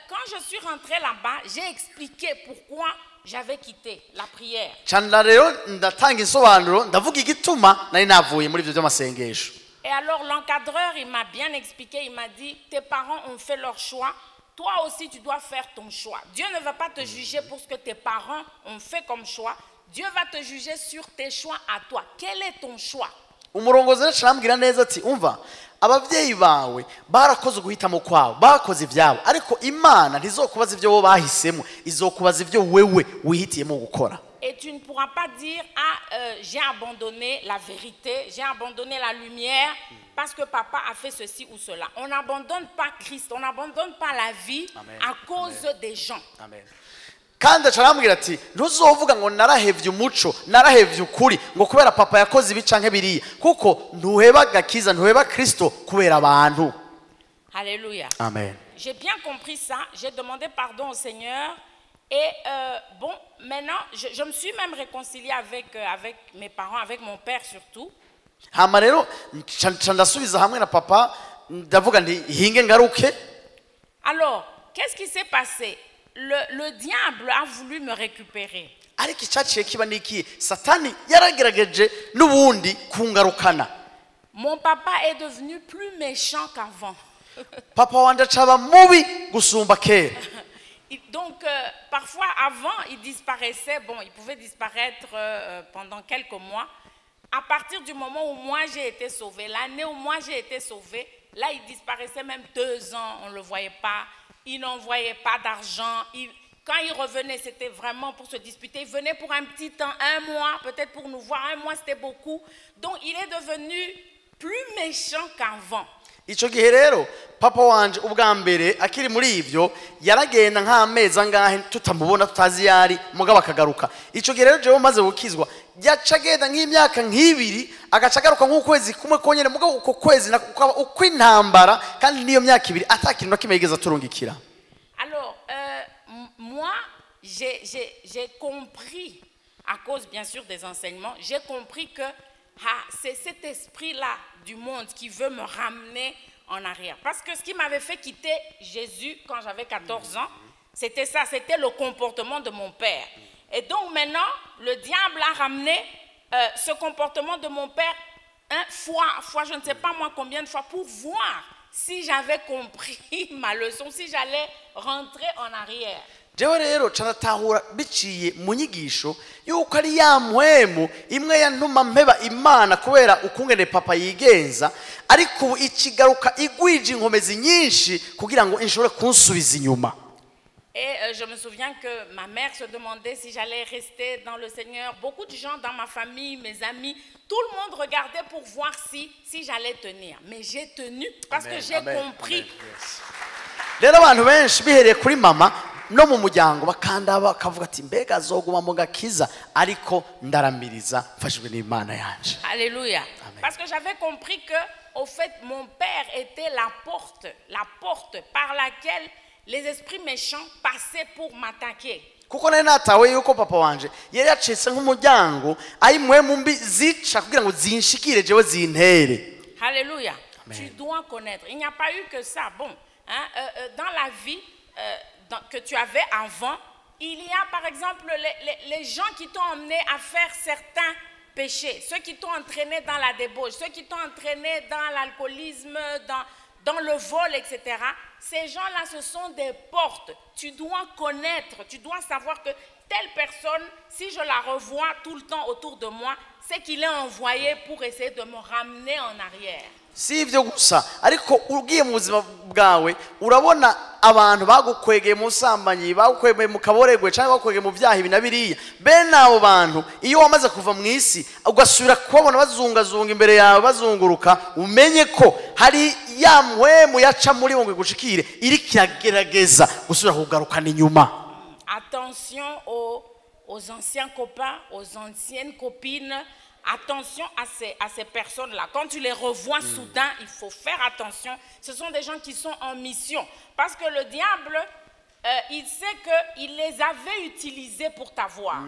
[SPEAKER 1] quand je suis rentrée là-bas, j'ai expliqué pourquoi j'avais quitté la prière.
[SPEAKER 2] Canda rero ndatanga insobanuro ndavuga igituma nari navuye muri ivyo by'amasengesho.
[SPEAKER 1] Et alors l'encadreur, il m'a bien expliqué, il m'a dit, tes parents ont fait leur choix, toi aussi tu dois faire ton choix. Dieu ne va pas te juger pour ce que tes parents ont fait comme choix, Dieu va te juger sur tes choix à toi. Quel est ton choix?
[SPEAKER 2] Umurongozi rero arambwira neza ati umva abavyeyi bawe barakoze guhitamo kwabo bakoze ivyabo ariko Imana ntizokubaza ivyo bo bahisemo izokubaza ivyo wewe wihitiyemo gukora.
[SPEAKER 1] Et tu ne pourras pas dire j'ai abandonné la vérité, j'ai abandonné la lumière parce que papa a fait ceci ou cela. On n'abandonne pas Christ, on n'abandonne pas la vie. Amen. À cause Amen. Des gens.
[SPEAKER 2] Amen. Kandi acarambwira ati ntuzovuga ngo narahevye umuco narahevye ukuri ngo kubera papa yakoze ibi canke biriya kuko ntuheba gakiza ntuheba Kristo kubera abantu.
[SPEAKER 1] Alléluia.
[SPEAKER 2] Amen.
[SPEAKER 1] J'ai bien compris ça, j'ai demandé pardon au Seigneur et bon, maintenant je me suis même réconciliée avec mes parents, avec mon père surtout.
[SPEAKER 2] Hama rero ndasubiza hamwe na papa ndavuga nti hinge ngaruke.
[SPEAKER 1] Alors, qu'est-ce qui s'est passé? Le diable a voulu me récupérer.
[SPEAKER 2] Ariko icyaciye kiba niki Satani yaragerageje n'ubundi kungarukana.
[SPEAKER 1] Mon papa est devenu plus méchant qu'avant.
[SPEAKER 2] Papa wanje acaba mubi gusumba kera.
[SPEAKER 1] Donc parfois avant il disparaissait, bon il pouvait disparaître pendant quelques mois. À partir du moment où moi j'ai été sauvée, l'année où moi j'ai été sauvée, là il disparaissait même 2 ans, on ne le voyait pas. Il n'envoyait pas d'argent. Quand il revenait, c'était vraiment pour se disputer. Il venait pour un petit temps, 1 mois, peut-être pour nous voir. 1 mois, c'était beaucoup. Donc, il est devenu plus méchant qu'avant.
[SPEAKER 2] Ico gihe rero papa wanje ubwa mbere akiri muri ivyo yaragenda nk'amezi angahe tutamubona tutazi yari mugabo akagaruka. Ico gihe rero jewe maze gukizwa yacagenda nk'imyaka nk'ibiri agacagaruka nk'ukwezi kumwe konyene mugabo uko kwezi uko intambara kandi niyo myaka ibiri atakintu nakimwe yigeze turungikira.
[SPEAKER 1] Alors moi j'ai compris à cause bien sûr des enseignements, j'ai compris que c'est cet esprit-là du monde qui veut me ramener en arrière. Parce que ce qui m'avait fait quitter Jésus quand j'avais 14 ans, c'était ça, c'était le comportement de mon père. Et donc maintenant, le diable a ramené ce comportement de mon père fois, je ne sais pas moi combien de fois, pour voir si j'avais compris ma leçon, si j'allais rentrer en arrière.
[SPEAKER 2] Jewe rero canatahura biciye mu nyigisho yuko ari ya mpwemu imwe yantuma mpeba Imana kubera ukungene papa yigenza ariko ikigaruka igwije inkomezi nyinshi kugira ngo inshobore kunsubiza inyuma.
[SPEAKER 1] Et je me souviens que ma mère se demandait si j'allais rester dans le Seigneur. Beaucoup de gens dans ma famille, mes amis, tout le monde regardait pour voir si j'allais tenir. Mais j'ai tenu parce que j'ai compris.
[SPEAKER 2] Rero abantu benshi bihereye kuri mama no mu muryango bakanda bakavuga ati mbega azoguma mu gakiza ariko ndaramiriza mfashijwe n'Imana yanje.
[SPEAKER 1] Alléluia. Parce que j'avais compris que au fait mon père était la porte par laquelle les esprits méchants passaient pour m'attaquer.
[SPEAKER 2] Kuko nari natawe yuko papa wanje yari yacitse nk'umuryango ayi mpwemu mbi zica kugira ngo zinshikire jewe zintere.
[SPEAKER 1] Alléluia. Tu dois connaître. Il n'y a pas eu que ça. Bon, hein, dans la vie que tu avais avant, il y a par exemple les gens qui t'ont emmené à faire certains péchés, ceux qui t'ont entraîné dans la débauche, ceux qui t'ont entraîné dans l'alcoolisme, dans le vol, etc. Ces gens-là, ce sont des portes. Tu dois connaître, tu dois savoir que telle personne, si je la revois tout le temps autour de moi, c'est qu'il est envoyé pour essayer de me ramener en arrière.
[SPEAKER 2] si ibyo gusa ariko ugiye mu buzima bwawe urabona abantu bagukwegeye mu sambanyi bagukwegeye mu kaboregwe cyangwa bagukwegeye mu byaha ibi na biriya bene abo bantu iyo wamaze kuva mu isi ugasubira kubabona bazungazunga imbere yawe bazunguruka umenye ko hari ya mpwemu yaca muri bo ngo igushikire iri kiragerageza gusubira kugarukana inyuma.
[SPEAKER 1] Attention aux anciens copains, aux anciennes copines. Attention à ces personnes-là. Quand tu les revois soudain, il faut faire attention. Ce sont des gens qui sont en mission. Parce que le diable, il sait qu'il les avait utilisés pour t'avoir.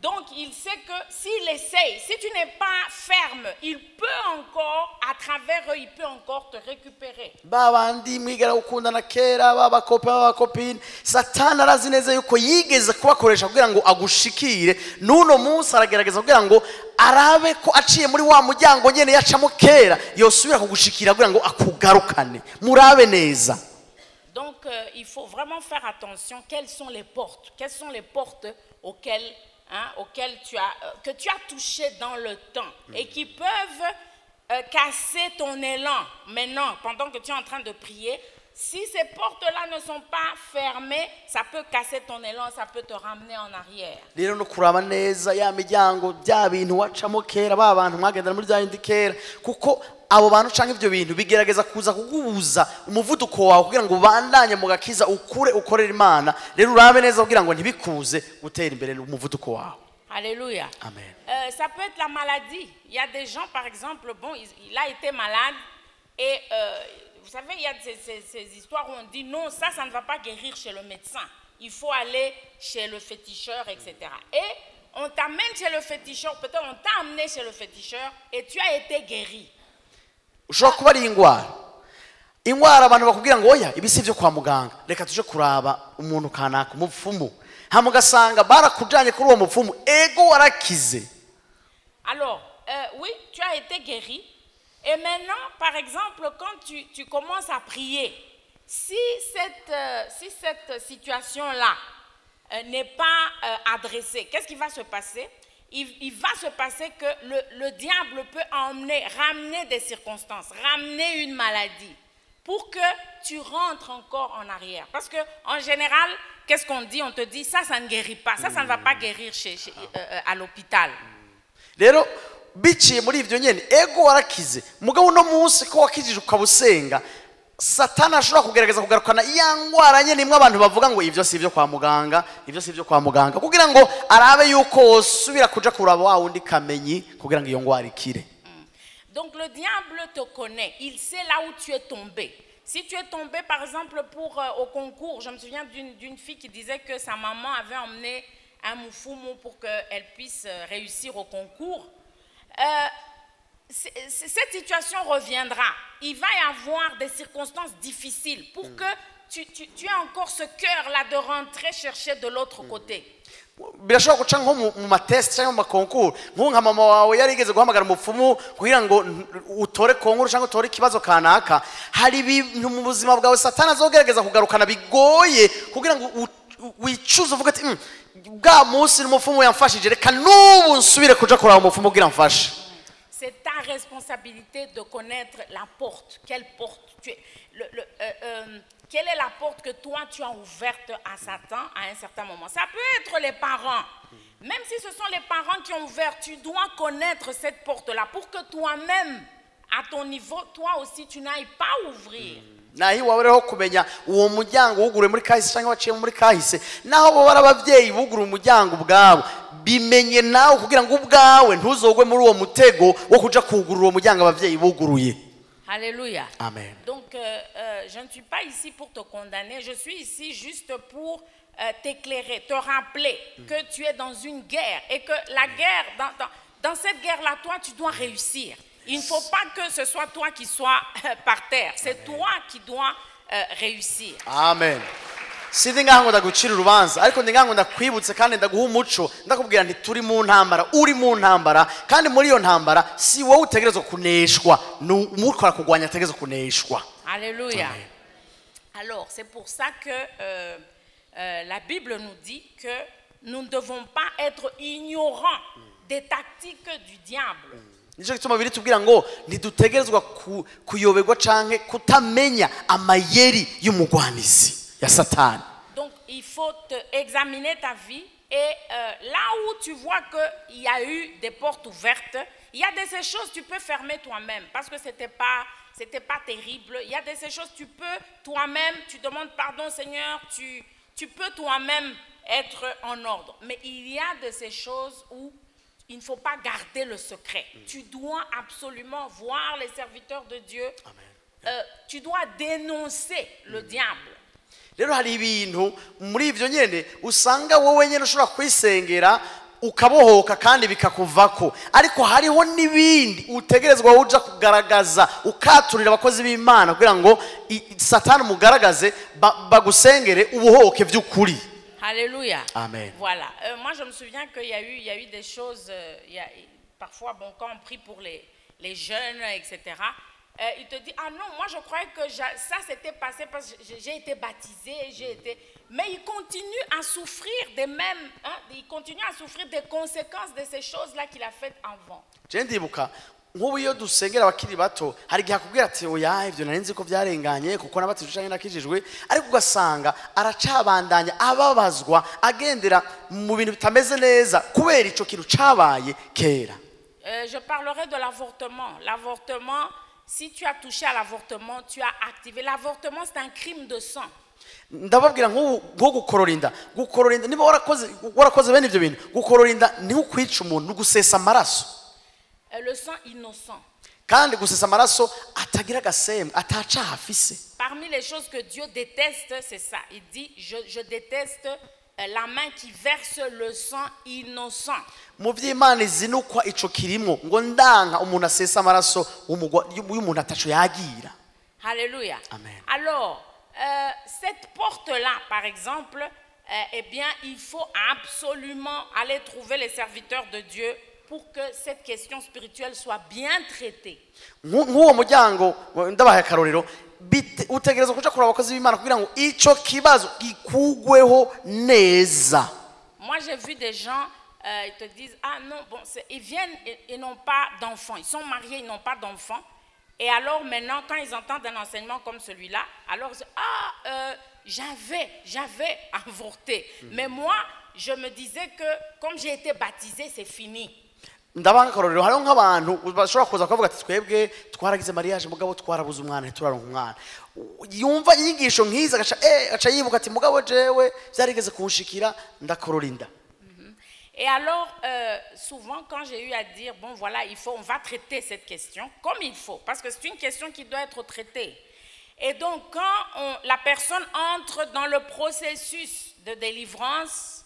[SPEAKER 1] Donc, il sait que s'il essaye, si tu n'es pas ferme, il peut encore, à travers eux, il peut encore te récupérer.
[SPEAKER 2] Babandi mwigera gukundana kera babakopa babakopine Satani arazi neza yuko yigeze kubakoresha kugira ngo agushikire nuno munsi aragerageza kugira ngo arabe ko aciye muri wa muryango nyene yacamo kera yosubira kugushikira kugira ngo akugarukane murabe neza.
[SPEAKER 1] Donc il faut vraiment faire attention. Quelles sont les portes auxquelles que tu as touché dans le temps et qui peuvent casser ton élan maintenant pendant que tu es en train de prier. Si ces portes-là ne sont pas fermées, ça peut casser ton élan, ça peut te ramener en arrière.
[SPEAKER 2] Rero no kuraba neza ya miryango bya bintu wacamo kera ba bantu mwagendana muri bya kera kuko abo bantu canke ivyo bintu bigerageza kuza kugubuza umuvuduko wawe kugira ngo ubandanye mu gakiza ukure ukorera Imana. Rero urabe neza kugira ngo ntibikuze gutera imbere umuvuduko wawe.
[SPEAKER 1] Alléluia.
[SPEAKER 2] Amen.
[SPEAKER 1] Ça peut être la maladie. Il y a des gens, par exemple, bon, il a été malade et vous savez, il y a ces histoires où on dit non, ça ne va pas guérir chez le médecin. Il faut aller chez le féticheur, etc. Et on t'amène chez le féticheur, peut-être on t'a amené chez le féticheur et tu as été guéri.
[SPEAKER 2] Ushobora kuba ari ingwara abantu bakubwira ngo oya ibi sivyo kwa muganga reka tuje kuraba umuntu kanaka umupfumu hamugasanga barakujanye kuri uwo mupfumu ego warakize.
[SPEAKER 1] Alors oui, tu as été guéri. Et maintenant, par exemple, quand tu commences à prier, si cette situation-là n'est pas adressée, qu'est-ce qui va se passer? Il va se passer que le diable peut ramener des circonstances, ramener une maladie pour que tu rentres encore en arrière. Parce qu'en général, qu'est-ce qu'on dit? On te dit, ça ne guérit pas, ça ne va pas guérir à l'hôpital.
[SPEAKER 2] Biciye muri ivyo nyene ego warakize mugabo no munsi ko wakijije ukabusenga Satani ashobora kugerageza kugarukana iya ngwara nyene imwe abantu bavuga ngo ivyo sivyo kwa muganga kugira ngo arabe yuko osubira kuja kuraba wa wundi kamenyi kugira ngo iyo ngwara ikire.
[SPEAKER 1] Donc le diable te connaît, il sait là où tu es tombé. Si tu es tombé par exemple au concours, je me souviens d'une fille qui disait que sa maman avait emmené un moufoumou pour qu'elle puisse réussir au concours. Cette situation reviendra. Il va y avoir des circonstances difficiles pour que tu aies encore ce cœur-là de rentrer chercher de l'autre côté.
[SPEAKER 2] Birashobora guca nko mu matest cyangwa mu makonkuru nka mama wawe yarigeze guhamagara umupfumu kugira ngo utore konkuru cyangwa utore ikibazo kanaka. Hari ibintu mu buzima bwawe Satani azogerageza kugarukana bigoye kugira ngo wicuze uvuga ati bwa munsi n'umupfumu yamfashije reka n'ubu nsubire kuja kuraba umupfumu kugira mfashe.
[SPEAKER 1] C'est ta responsabilité de connaître la porte. Quelle porte tu es, quelle est la porte que toi tu as ouverte à Satan à un certain moment? Ça peut être les parents. Même si ce sont les parents qui ont ouvert, tu dois connaître cette porte-là pour que toi-même, à ton niveau, toi aussi, tu n'ailles pas ouvrir.
[SPEAKER 2] Nahi wawereho kumenya uwo muryango wugure muri kahise cyangwa waciye muri kahise naho bo barabavyeyi bugura umuryango ubwabo bimenye nawe kugira ngo ubwawe ntuzogwe muri uwo mutego wo kuja kugurura uwo muryango abavyeyi buguruye.
[SPEAKER 1] Alléluia.
[SPEAKER 2] Amen.
[SPEAKER 1] Donc je ne suis pas ici pour te condamner, je suis ici juste pour t'éclairer, te rappeler que tu es dans une guerre et que la guerre dans cette guerre-là toi tu dois réussir. Il ne faut pas que ce soit toi qui sois par terre. C'est toi qui dois réussir.
[SPEAKER 2] Amen. Sindi ngaho ndagucira urubanza ariko ndi ngaho ndakwibutse kandi ndaguha umuco ndakubwira nti turi mu ntambara uri mu ntambara kandi muri iyo ntambara si wowe utegerezwa kuneshwa n'umukora kugwanya ategerezwa kuneshwa.
[SPEAKER 1] Alléluia.
[SPEAKER 2] Amen.
[SPEAKER 1] Alors, c'est pour ça que la Bible nous dit que nous ne devons pas être ignorants des tactiques du diable.
[SPEAKER 2] nicyo gituma biri tubwira ngo ntidutegerezwa kuyoberwa canke kutamenya amayeri y'umugwanizi ya satani.
[SPEAKER 1] Donc, il faut examiner ta vie et là où tu vois qu'il y a eu des portes ouvertes, il y a de ces choses que tu peux fermer toi-même parce que c'était pas terrible. Il y a de ces choses tu peux toi-même, tu demandes pardon Seigneur, tu peux toi-même être en ordre. Mais il y a de ces choses où il ne faut pas garder le secret. Tu dois absolument voir les serviteurs de Dieu. Tu dois dénoncer le diable.
[SPEAKER 2] Rero hari ibintu muri ivyo nyene usanga wowe nyene ushobora kwisengera ukabohoka kandi bikakuvako, ariko hariho n'ibindi utegerezwa uja kugaragaza ukaturira abakozi b'Imana kugira ngo satani mugaragaze bagusengere ubuhoke by'ukuri.
[SPEAKER 1] Alléluia.
[SPEAKER 2] Amen.
[SPEAKER 1] Voilà. Moi, je me souviens qu'il y a eu des choses, parfois, bon, quand on prie pour les jeunes, etc., il te dit, ah non, moi je croyais que ça s'était passé parce que j'ai été baptisé, mais il continue à souffrir des mêmes, il continue à souffrir des conséquences de ces choses-là qu'il a faites avant.
[SPEAKER 2] Nk'ubu iyo dusengera abakiri bato hari igihe akubwira ati oya ibyo nari nzi ko byarenganye kuko nabatijwe nakijijwe, ariko ugasanga aracabandanya ababazwa agendera mu bintu bitameze neza kubera ico kintu cabaye kera.
[SPEAKER 1] Je parlerai de l'avortement. L'avortement, si tu as touché à l'avortement, tu as activé. L'avortement, c'est un crime de sang.
[SPEAKER 2] Ndababwira nko gukorora inda niba warakoze bene ibyo bintu, gukorora inda ni ukwica umuntu, gusesa amaraso.
[SPEAKER 1] Le sang innocent.
[SPEAKER 2] Kandi gusesa amaraso atagira agasembwa atacaha afise.
[SPEAKER 1] Parmi les choses que Dieu déteste, c'est ça. Il dit, je déteste la main qui verse le sang innocent.
[SPEAKER 2] Mu by'Imana izinukwa ico kirimo ngo ndanka umuntu asesa amaraso y'umuntu ataco yagira.
[SPEAKER 1] Alléluia.
[SPEAKER 2] Amen.
[SPEAKER 1] Alors, cette porte-là, par exemple, eh bien, il faut absolument aller trouver les serviteurs de Dieu pour que cette question spirituelle soit bien traitée.
[SPEAKER 2] Nk'uwo muryango ndabaha akarorero utegereza kuja kuraba abakozi b'Imana kugira ngo ico kibazo gikugweho neza.
[SPEAKER 1] Moi j'ai vu des gens ils te disent ah non bon ils viennent ils n'ont pas d'enfants, ils sont mariés, ils n'ont pas d'enfants, et alors maintenant quand ils entendent un enseignement comme celui-là, alors j'avais avorté, mais moi je me disais que comme j'ai été baptisé c'est fini.
[SPEAKER 2] Ndabaha akarorero hariho nk'abantu bashobora kuza kuvuga ati twebwe twaragize mariage mugabo twarabuze umwana ntituraronka umwana, yumva inyigisho nk'iza aca yibuka ati mugabo jewe byarigeze kunshikira ndakorora inda.
[SPEAKER 1] Et alors, souvent, quand j'ai eu à dire, bon voilà, on va traiter cette question comme il faut, parce que c'est une question qui doit être traitée. Et donc, quand la personne entre dans le processus de délivrance,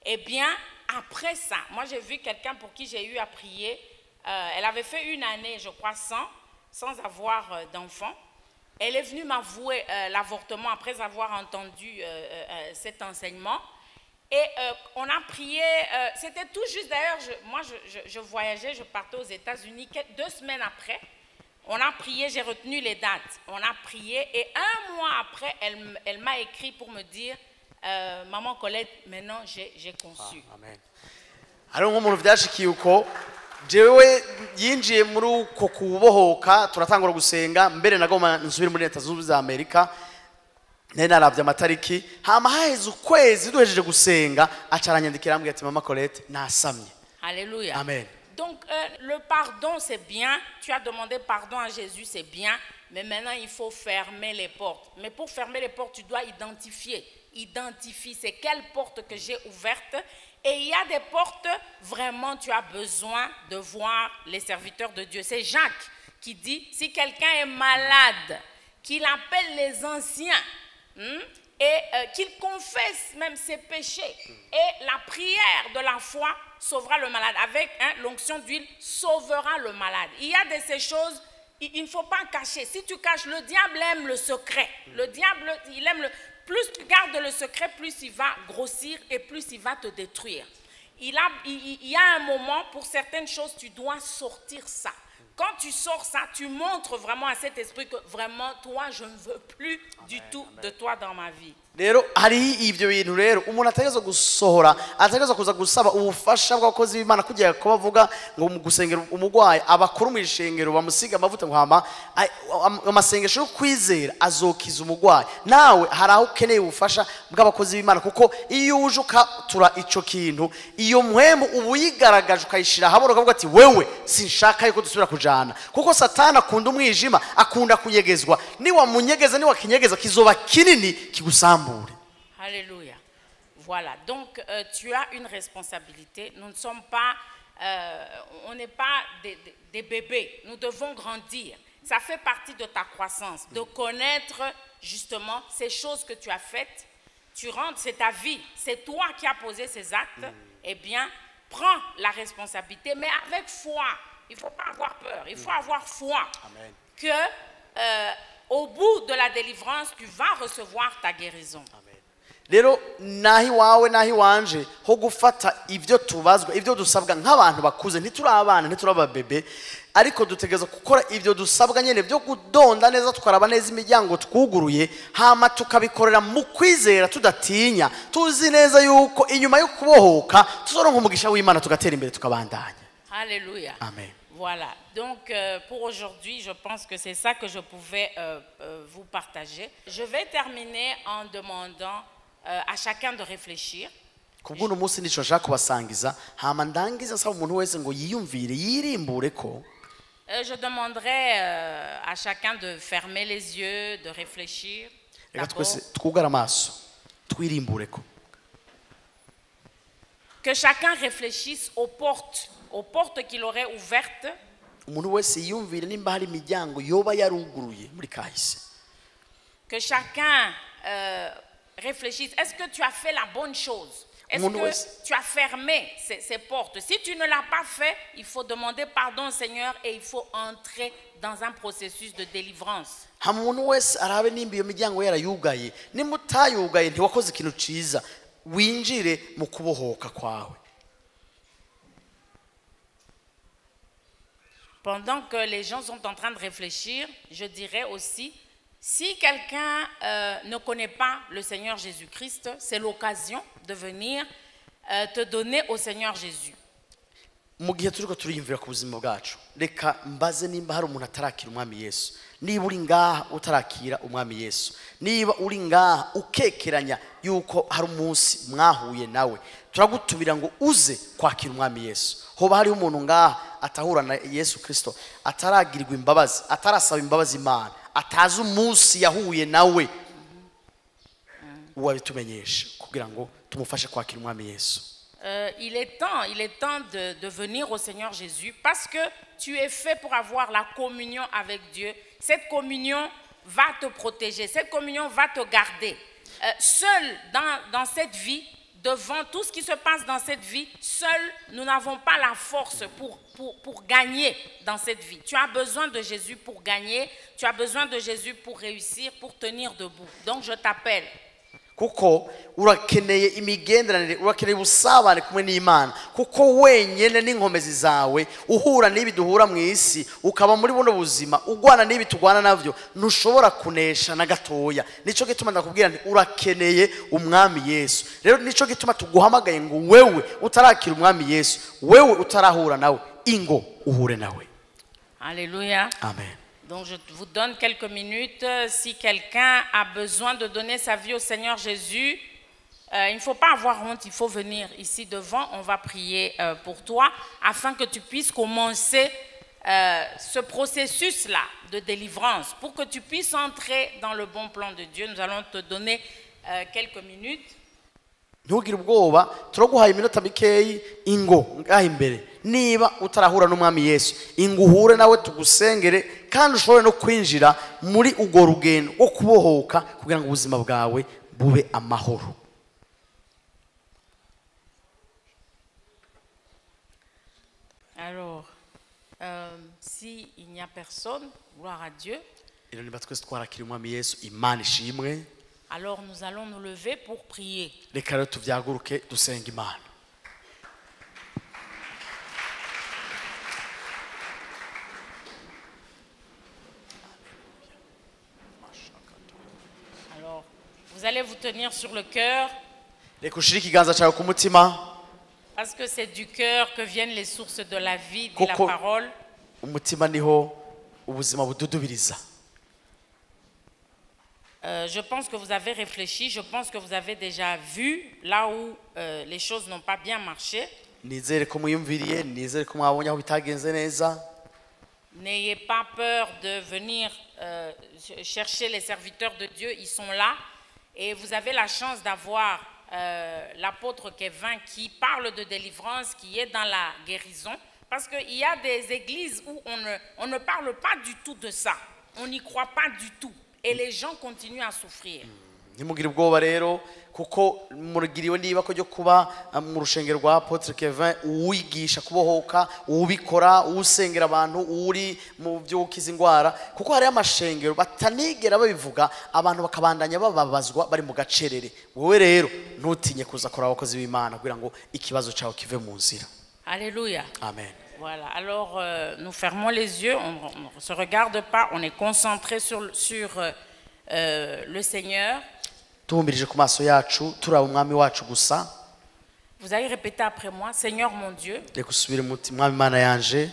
[SPEAKER 1] eh bien, après ça, moi j'ai vu quelqu'un pour qui j'ai eu à prier, elle avait fait une année, je crois, sans avoir d'enfant. Elle est venue m'avouer l'avortement après avoir entendu cet enseignement. Et on a prié, c'était tout juste d'ailleurs, moi je voyageais, je partais aux États-Unis 2 semaines après. On a prié, j'ai retenu les dates. On a prié et 1 mois après, elle m'a écrit pour me dire Maman Colette, maintenant j'ai conçu.
[SPEAKER 2] Amen. Hariho nk'umuntu byashikiye uko jewe yinjiye muri uko kubohoka turatangura gusenga mbere nagoma nsubira muri Leta Zunze Ubumwe za Amerika. Nari naravye amatariki hama haheze ukwezi duhejeje gusenga acaranyandikira ambwira ati Mama Colette nasamye.
[SPEAKER 1] Alléluia.
[SPEAKER 2] Amen.
[SPEAKER 1] Donc le pardon c'est bien, tu as demandé pardon à Jésus, c'est bien, mais maintenant il faut fermer les portes. Mais pour fermer les portes, tu dois identifier c'est quelle porte que j'ai ouverte, et il y a des portes vraiment tu as besoin de voir les serviteurs de Dieu. C'est Jacques qui dit si quelqu'un est malade, qu'il appelle les anciens et qu'il confesse même ses péchés, et la prière de la foi sauvera le malade. Avec l'onction d'huile sauvera le malade. Il y a de ces choses, il ne faut pas cacher. Si tu caches, le diable aime le secret. Le diable, il aime plus tu gardes le secret, plus il va grossir et plus il va te détruire. Il y a un moment, pour certaines choses, tu dois sortir ça. quand tu sors ça, tu montres vraiment à cet esprit que vraiment, toi, je ne veux plus du tout de toi dans ma vie.
[SPEAKER 2] rero hari ibyo bintu rero umuntu ategerezwa gusohora, ategerezwa kuza gusaba ubufasha bw'abakozi b'Imana kugira ko bavuga ngo mu gusengera umugwayi abakuru mu ishengero bamusiga amavuta ngo hama amasengesho yo kwizera azokiza umugwayi. Nawe hari aho ukeneye ubufasha bw'abakozi b'Imana, kuko iyo uje ukatura ico kintu, iyo muhemu ubuyigaragaje ukayishira haboro ukavuga ati wewe sinshaka yuko dusubira kujana, kuko Satani akunda umwijima, akunda kuyegezwa. Niwamunyegeza niwakinyegeza kizoba kinini kigusamba.
[SPEAKER 1] Alléluia. Voilà. Donc, tu as une responsabilité. Nous ne sommes pas, on n'est pas des bébés. Nous devons grandir. Ça fait partie de ta croissance, de connaître justement ces choses que tu as faites. Tu rentres, c'est ta vie. C'est toi qui as posé ces actes. Eh bien, prends la responsabilité, mais avec foi. Il ne faut pas avoir peur. Il faut avoir foi. Amen. Que au bout de la délivrance, tu vas recevoir ta guérison.
[SPEAKER 2] Rero nahi wawe nahi wanje ho gufata ivyo tubazwa, ivyo dusabwa nk'abantu bakuze, ntiturabana ntiturababebe, ariko dutegeza gukora ivyo dusabwa nyene byo kudonda neza, tukaraba neza imiryango twuguruye, hama tukabikorera mu kwizera tudatinya, tuzi neza yuko inyuma yo kubohoka tuzoronka umugisha w'Imana tugatera imbere tukabandanya.
[SPEAKER 1] Alléluia.
[SPEAKER 2] Amen.
[SPEAKER 1] Voilà, donc pour aujourd'hui, je pense que c'est ça que je pouvais vous partager. Je vais terminer en demandant à chacun de réfléchir.
[SPEAKER 2] Kubw'uno munsi nico nshaka kubasangiza, hama ndangiza nsaba umuntu wese ngo yiyumvire yirimbure ko.
[SPEAKER 1] Je demanderai à chacun de fermer les yeux, de réfléchir.
[SPEAKER 2] Reka twese twugara amaso twirimbure ko.
[SPEAKER 1] Que chacun réfléchisse aux portes qu'il aurait ouvertes.
[SPEAKER 2] Umuntu wese yiyumvire nimba hari imiryango yoba yaruguruye muri kahise.
[SPEAKER 1] Que chacun réfléchisse. Est-ce que tu as fait la bonne chose? Est-ce que tu as fermé ces portes? Si tu ne l'as pas fait, il faut demander pardon au Seigneur et il faut entrer dans un processus de délivrance.
[SPEAKER 2] Umuntu wese arabe nimba iyo miryango yarayugaye, nimba utayugaye ntiwakoze ikintu ciza, winjire mu kubohoka kwawe.
[SPEAKER 1] Pendant que les gens sont en train de réfléchir, je dirais aussi, si quelqu'un ne connaît pas le Seigneur Jésus-Christ, c'est l'occasion de venir te donner au Seigneur Jésus.
[SPEAKER 2] Mu gihe turiko turiyumvira ku buzima bwacu, reka mbaze nimba hari umuntu atarakira umwami Yesu. Niba uri ngaha utarakira umwami Yesu, niba uri ngaha ukekeranya yuko hari umunsi mwahuye nawe, turagutubira ngo uze kwakira umwami Yesu. Hoba hari umuntu ngaha atahura na Yesu Kristo, ataragirirwa imbabazi, atarasaba imbabazi Imana, atazi umunsi yahuye nawe, uwabitumenyesha kugira ngo tumufashe kwakira umwami Yesu.
[SPEAKER 1] Il est temps de venir au Seigneur Jésus, parce que tu es fait pour avoir la communion avec Dieu. Cette communion va te protéger, cette communion va te garder. Seul dans cette vie, devant tout ce qui se passe dans cette vie, seul nous n'avons pas la force pour gagner dans cette vie. Tu as besoin de Jésus pour gagner, tu as besoin de Jésus pour réussir, pour tenir debout. Donc je t'appelle.
[SPEAKER 2] Kuko urakeneye imigenderanire, urakeneye ubusabane kumwe n'Imana, kuko wenyene n'inkomezi zawe uhura n'ibi duhura mu isi, ukaba muri buno buzima ugwana n'ibi tugwana navyo, ntushobora kunesha na gatoya. Nico gituma ndakubwira nti urakeneye umwami Yesu. Rero nico gituma tuguhamagaye ngo wewe utarakira umwami Yesu, wewe utarahura nawe, ingo uhure nawe.
[SPEAKER 1] Alléluia.
[SPEAKER 2] Amen.
[SPEAKER 1] Donc je vous donne quelques minutes. Si quelqu'un a besoin de donner sa vie au Seigneur Jésus, il ne faut pas avoir honte, il faut venir ici devant. On va prier pour toi afin que tu puisses commencer ce processus-là de délivrance. Pour que tu puisses entrer dans le bon plan de Dieu, nous allons te donner quelques minutes.
[SPEAKER 2] Ntugire ubwoba, turaguhaye iminota mikeyi, ingo ngaha imbere. Niba utarahura n'umwami Yesu, ingo uhure nawe tugusengere, kandi ushobore no kwinjira muri ugo rugendo rwo kubohoka kugira ngo ubuzima bwawe bube amahoro.
[SPEAKER 1] Alors, si il n'y a personne, gloire à Dieu.
[SPEAKER 2] Niba twese twarakira umwami Yesu, Imana ishimwe.
[SPEAKER 1] Alors nous allons nous lever pour prier.
[SPEAKER 2] Reka rero tuvyaguruke dusenga Imana.
[SPEAKER 1] tenir sur le cœur
[SPEAKER 2] reka ushire ikiganza cyawe ku mutima
[SPEAKER 1] parce que c'est du cœur que viennent les sources de la vie, dit la
[SPEAKER 2] Koko-
[SPEAKER 1] parole.
[SPEAKER 2] umutima niho ubuzima bududubiriza.
[SPEAKER 1] Je pense que vous avez réfléchi, je pense que vous avez déjà vu là où les choses n'ont pas bien marché.
[SPEAKER 2] Nizere ko mwiyumviriye, nizere ko mwabonye aho bitagenze neza.
[SPEAKER 1] N'ayez pas peur de venir chercher les serviteurs de Dieu, ils sont là. Et vous avez la chance d'avoir l'apôtre Kevin qui parle de délivrance, qui est dans la guérison. Parce qu'il y a des églises où on ne parle pas du tout de ça. On n'y croit pas du tout. Et les gens continuent à souffrir.
[SPEAKER 2] Ntimugire ubwoba rero kuko murigiriwe niba ko ryo kuba mu rushengero rwa Apotre Kevin uwigisha kubohoka, ubikora, usengera abantu, uri mu byukiza indwara, kuko hari amashengero batanigera babivuga abantu bakabandanya bababazwa bari mu gacerere. Wowe rero ntutinye kuza kora abakozi b'Imana kugira ngo ikibazo cyawe kive mu nzira.
[SPEAKER 1] Alléluia.
[SPEAKER 2] Amen.
[SPEAKER 1] Voilà, alors nous fermons les yeux, on ne se regarde pas, on est concentré sur le Seigneur.
[SPEAKER 2] Tuhumbirije ku maso yacu turaba umwami wacu gusa.
[SPEAKER 1] Vous allez répéter après moi, Seigneur mon Dieu,
[SPEAKER 2] Reka usubire muti mwami Imana yanje,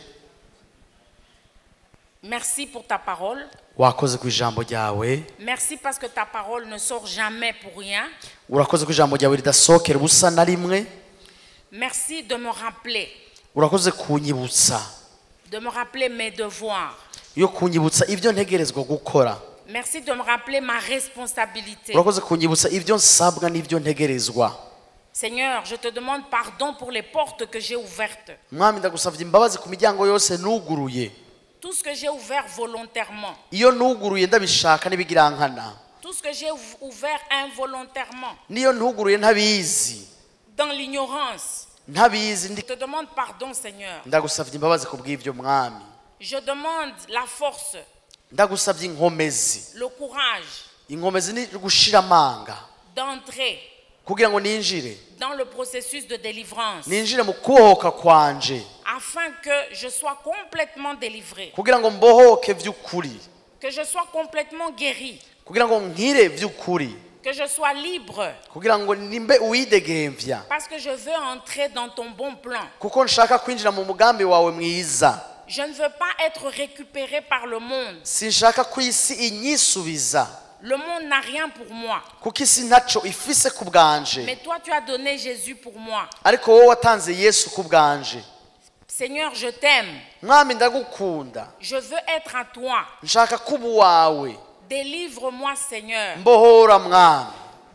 [SPEAKER 1] merci pour ta parole.
[SPEAKER 2] wakoze ku ijambo ryawe,
[SPEAKER 1] Merci parce que ta parole ne sort jamais pour rien.
[SPEAKER 2] urakoze ku ijambo ryawe ridasohokera ubusa na rimwe,
[SPEAKER 1] Merci de me rappeler,
[SPEAKER 2] urakoze kunyibutsa,
[SPEAKER 1] mes devoirs.
[SPEAKER 2] yo kunyibutsa ibyo ntegerezwa gukora,
[SPEAKER 1] Merci de me rappeler ma responsabilité.
[SPEAKER 2] urakoze kunyibutsa ibyo nsabwa n'ibyo ntegerezwa.
[SPEAKER 1] Seigneur, je te demande pardon pour les portes que j'ai ouvertes.
[SPEAKER 2] Mwami ndagusavye imbabazi ku miryango yose nuguruye,
[SPEAKER 1] Tout ce que j'ai ouvert volontairement.
[SPEAKER 2] iyo nuguruye ndabishaka n'ibigirankana,
[SPEAKER 1] Tout ce que j'ai ouvert involontairement.
[SPEAKER 2] niyo ntuguruye ntabizi,
[SPEAKER 1] Dans l'ignorance.
[SPEAKER 2] ntabizi
[SPEAKER 1] Je te demande pardon, Seigneur.
[SPEAKER 2] ndagusavye imbabazi ku bw'ivyo mwami,
[SPEAKER 1] Je demande la force,
[SPEAKER 2] ndagusavye inkomezi.
[SPEAKER 1] le courage
[SPEAKER 2] Inkomezi ni gushira amanga
[SPEAKER 1] d'entrer
[SPEAKER 2] kugira ngo ninjire
[SPEAKER 1] dans le processus de délivrance
[SPEAKER 2] mu kubohoka kwanje,
[SPEAKER 1] afin que je sois complètement délivré,
[SPEAKER 2] kugira ngo mbohoke vy'ukuri,
[SPEAKER 1] que je sois complètement guéri,
[SPEAKER 2] kugira ngo nkire vy'ukuri,
[SPEAKER 1] que je sois libre,
[SPEAKER 2] kugira ngo nimbe uwidegemvya,
[SPEAKER 1] parce que je veux entrer dans ton bon plan.
[SPEAKER 2] kuko nshaka kwinjira mu mugambi wawe mwiza.
[SPEAKER 1] Je ne veux pas être récupéré par le monde.
[SPEAKER 2] Sinshaka ko isi inyisubiza,
[SPEAKER 1] Le monde n'a rien pour moi.
[SPEAKER 2] kuko isi ntaco ifise ku bwanje,
[SPEAKER 1] Mais toi, tu as donné Jésus pour moi.
[SPEAKER 2] ariko wowe watanze Yesu ku bwanje.
[SPEAKER 1] Seigneur, je t'aime.
[SPEAKER 2] Mwami ndagukunda,
[SPEAKER 1] Je veux être à toi.
[SPEAKER 2] nshaka kuba uwawe,
[SPEAKER 1] Délivre-moi, Seigneur.
[SPEAKER 2] mbohora mwami,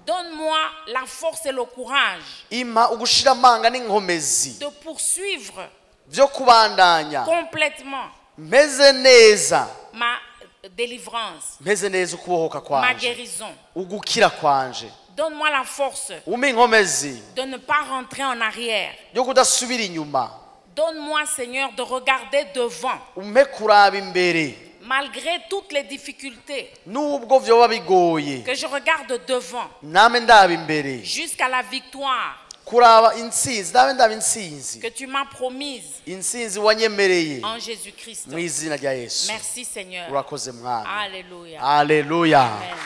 [SPEAKER 1] Donne-moi la force et le courage
[SPEAKER 2] impa ugushira amanga n'inkomezi
[SPEAKER 1] de poursuivre
[SPEAKER 2] vyo kubandanya
[SPEAKER 1] complètement
[SPEAKER 2] meze neza,
[SPEAKER 1] ma délivrance,
[SPEAKER 2] meze neza ukubohoka
[SPEAKER 1] ma
[SPEAKER 2] kwanje,
[SPEAKER 1] guérison.
[SPEAKER 2] ugukira kwanje.
[SPEAKER 1] Donne-moi la force
[SPEAKER 2] Umpe inkomezi
[SPEAKER 1] de ne pas rentrer en arrière.
[SPEAKER 2] yo kudasubira inyuma,
[SPEAKER 1] Donne-moi, Seigneur, de regarder devant,
[SPEAKER 2] umpe kuraba imbere
[SPEAKER 1] malgré toutes les difficultés,
[SPEAKER 2] nubwo vyoba bigoye,
[SPEAKER 1] que je regarde devant
[SPEAKER 2] name ndaba imbere
[SPEAKER 1] jusqu'à la victoire
[SPEAKER 2] kuraba intsinzi, ndaba intsinzi,
[SPEAKER 1] que tu m'as promise
[SPEAKER 2] intsinzi wanyemereye
[SPEAKER 1] en Jésus-Christ.
[SPEAKER 2] mu izina rya Yesu.
[SPEAKER 1] Merci, Seigneur.
[SPEAKER 2] Urakoze mwami.
[SPEAKER 1] Alléluia.
[SPEAKER 2] Haleluya.
[SPEAKER 1] Amen.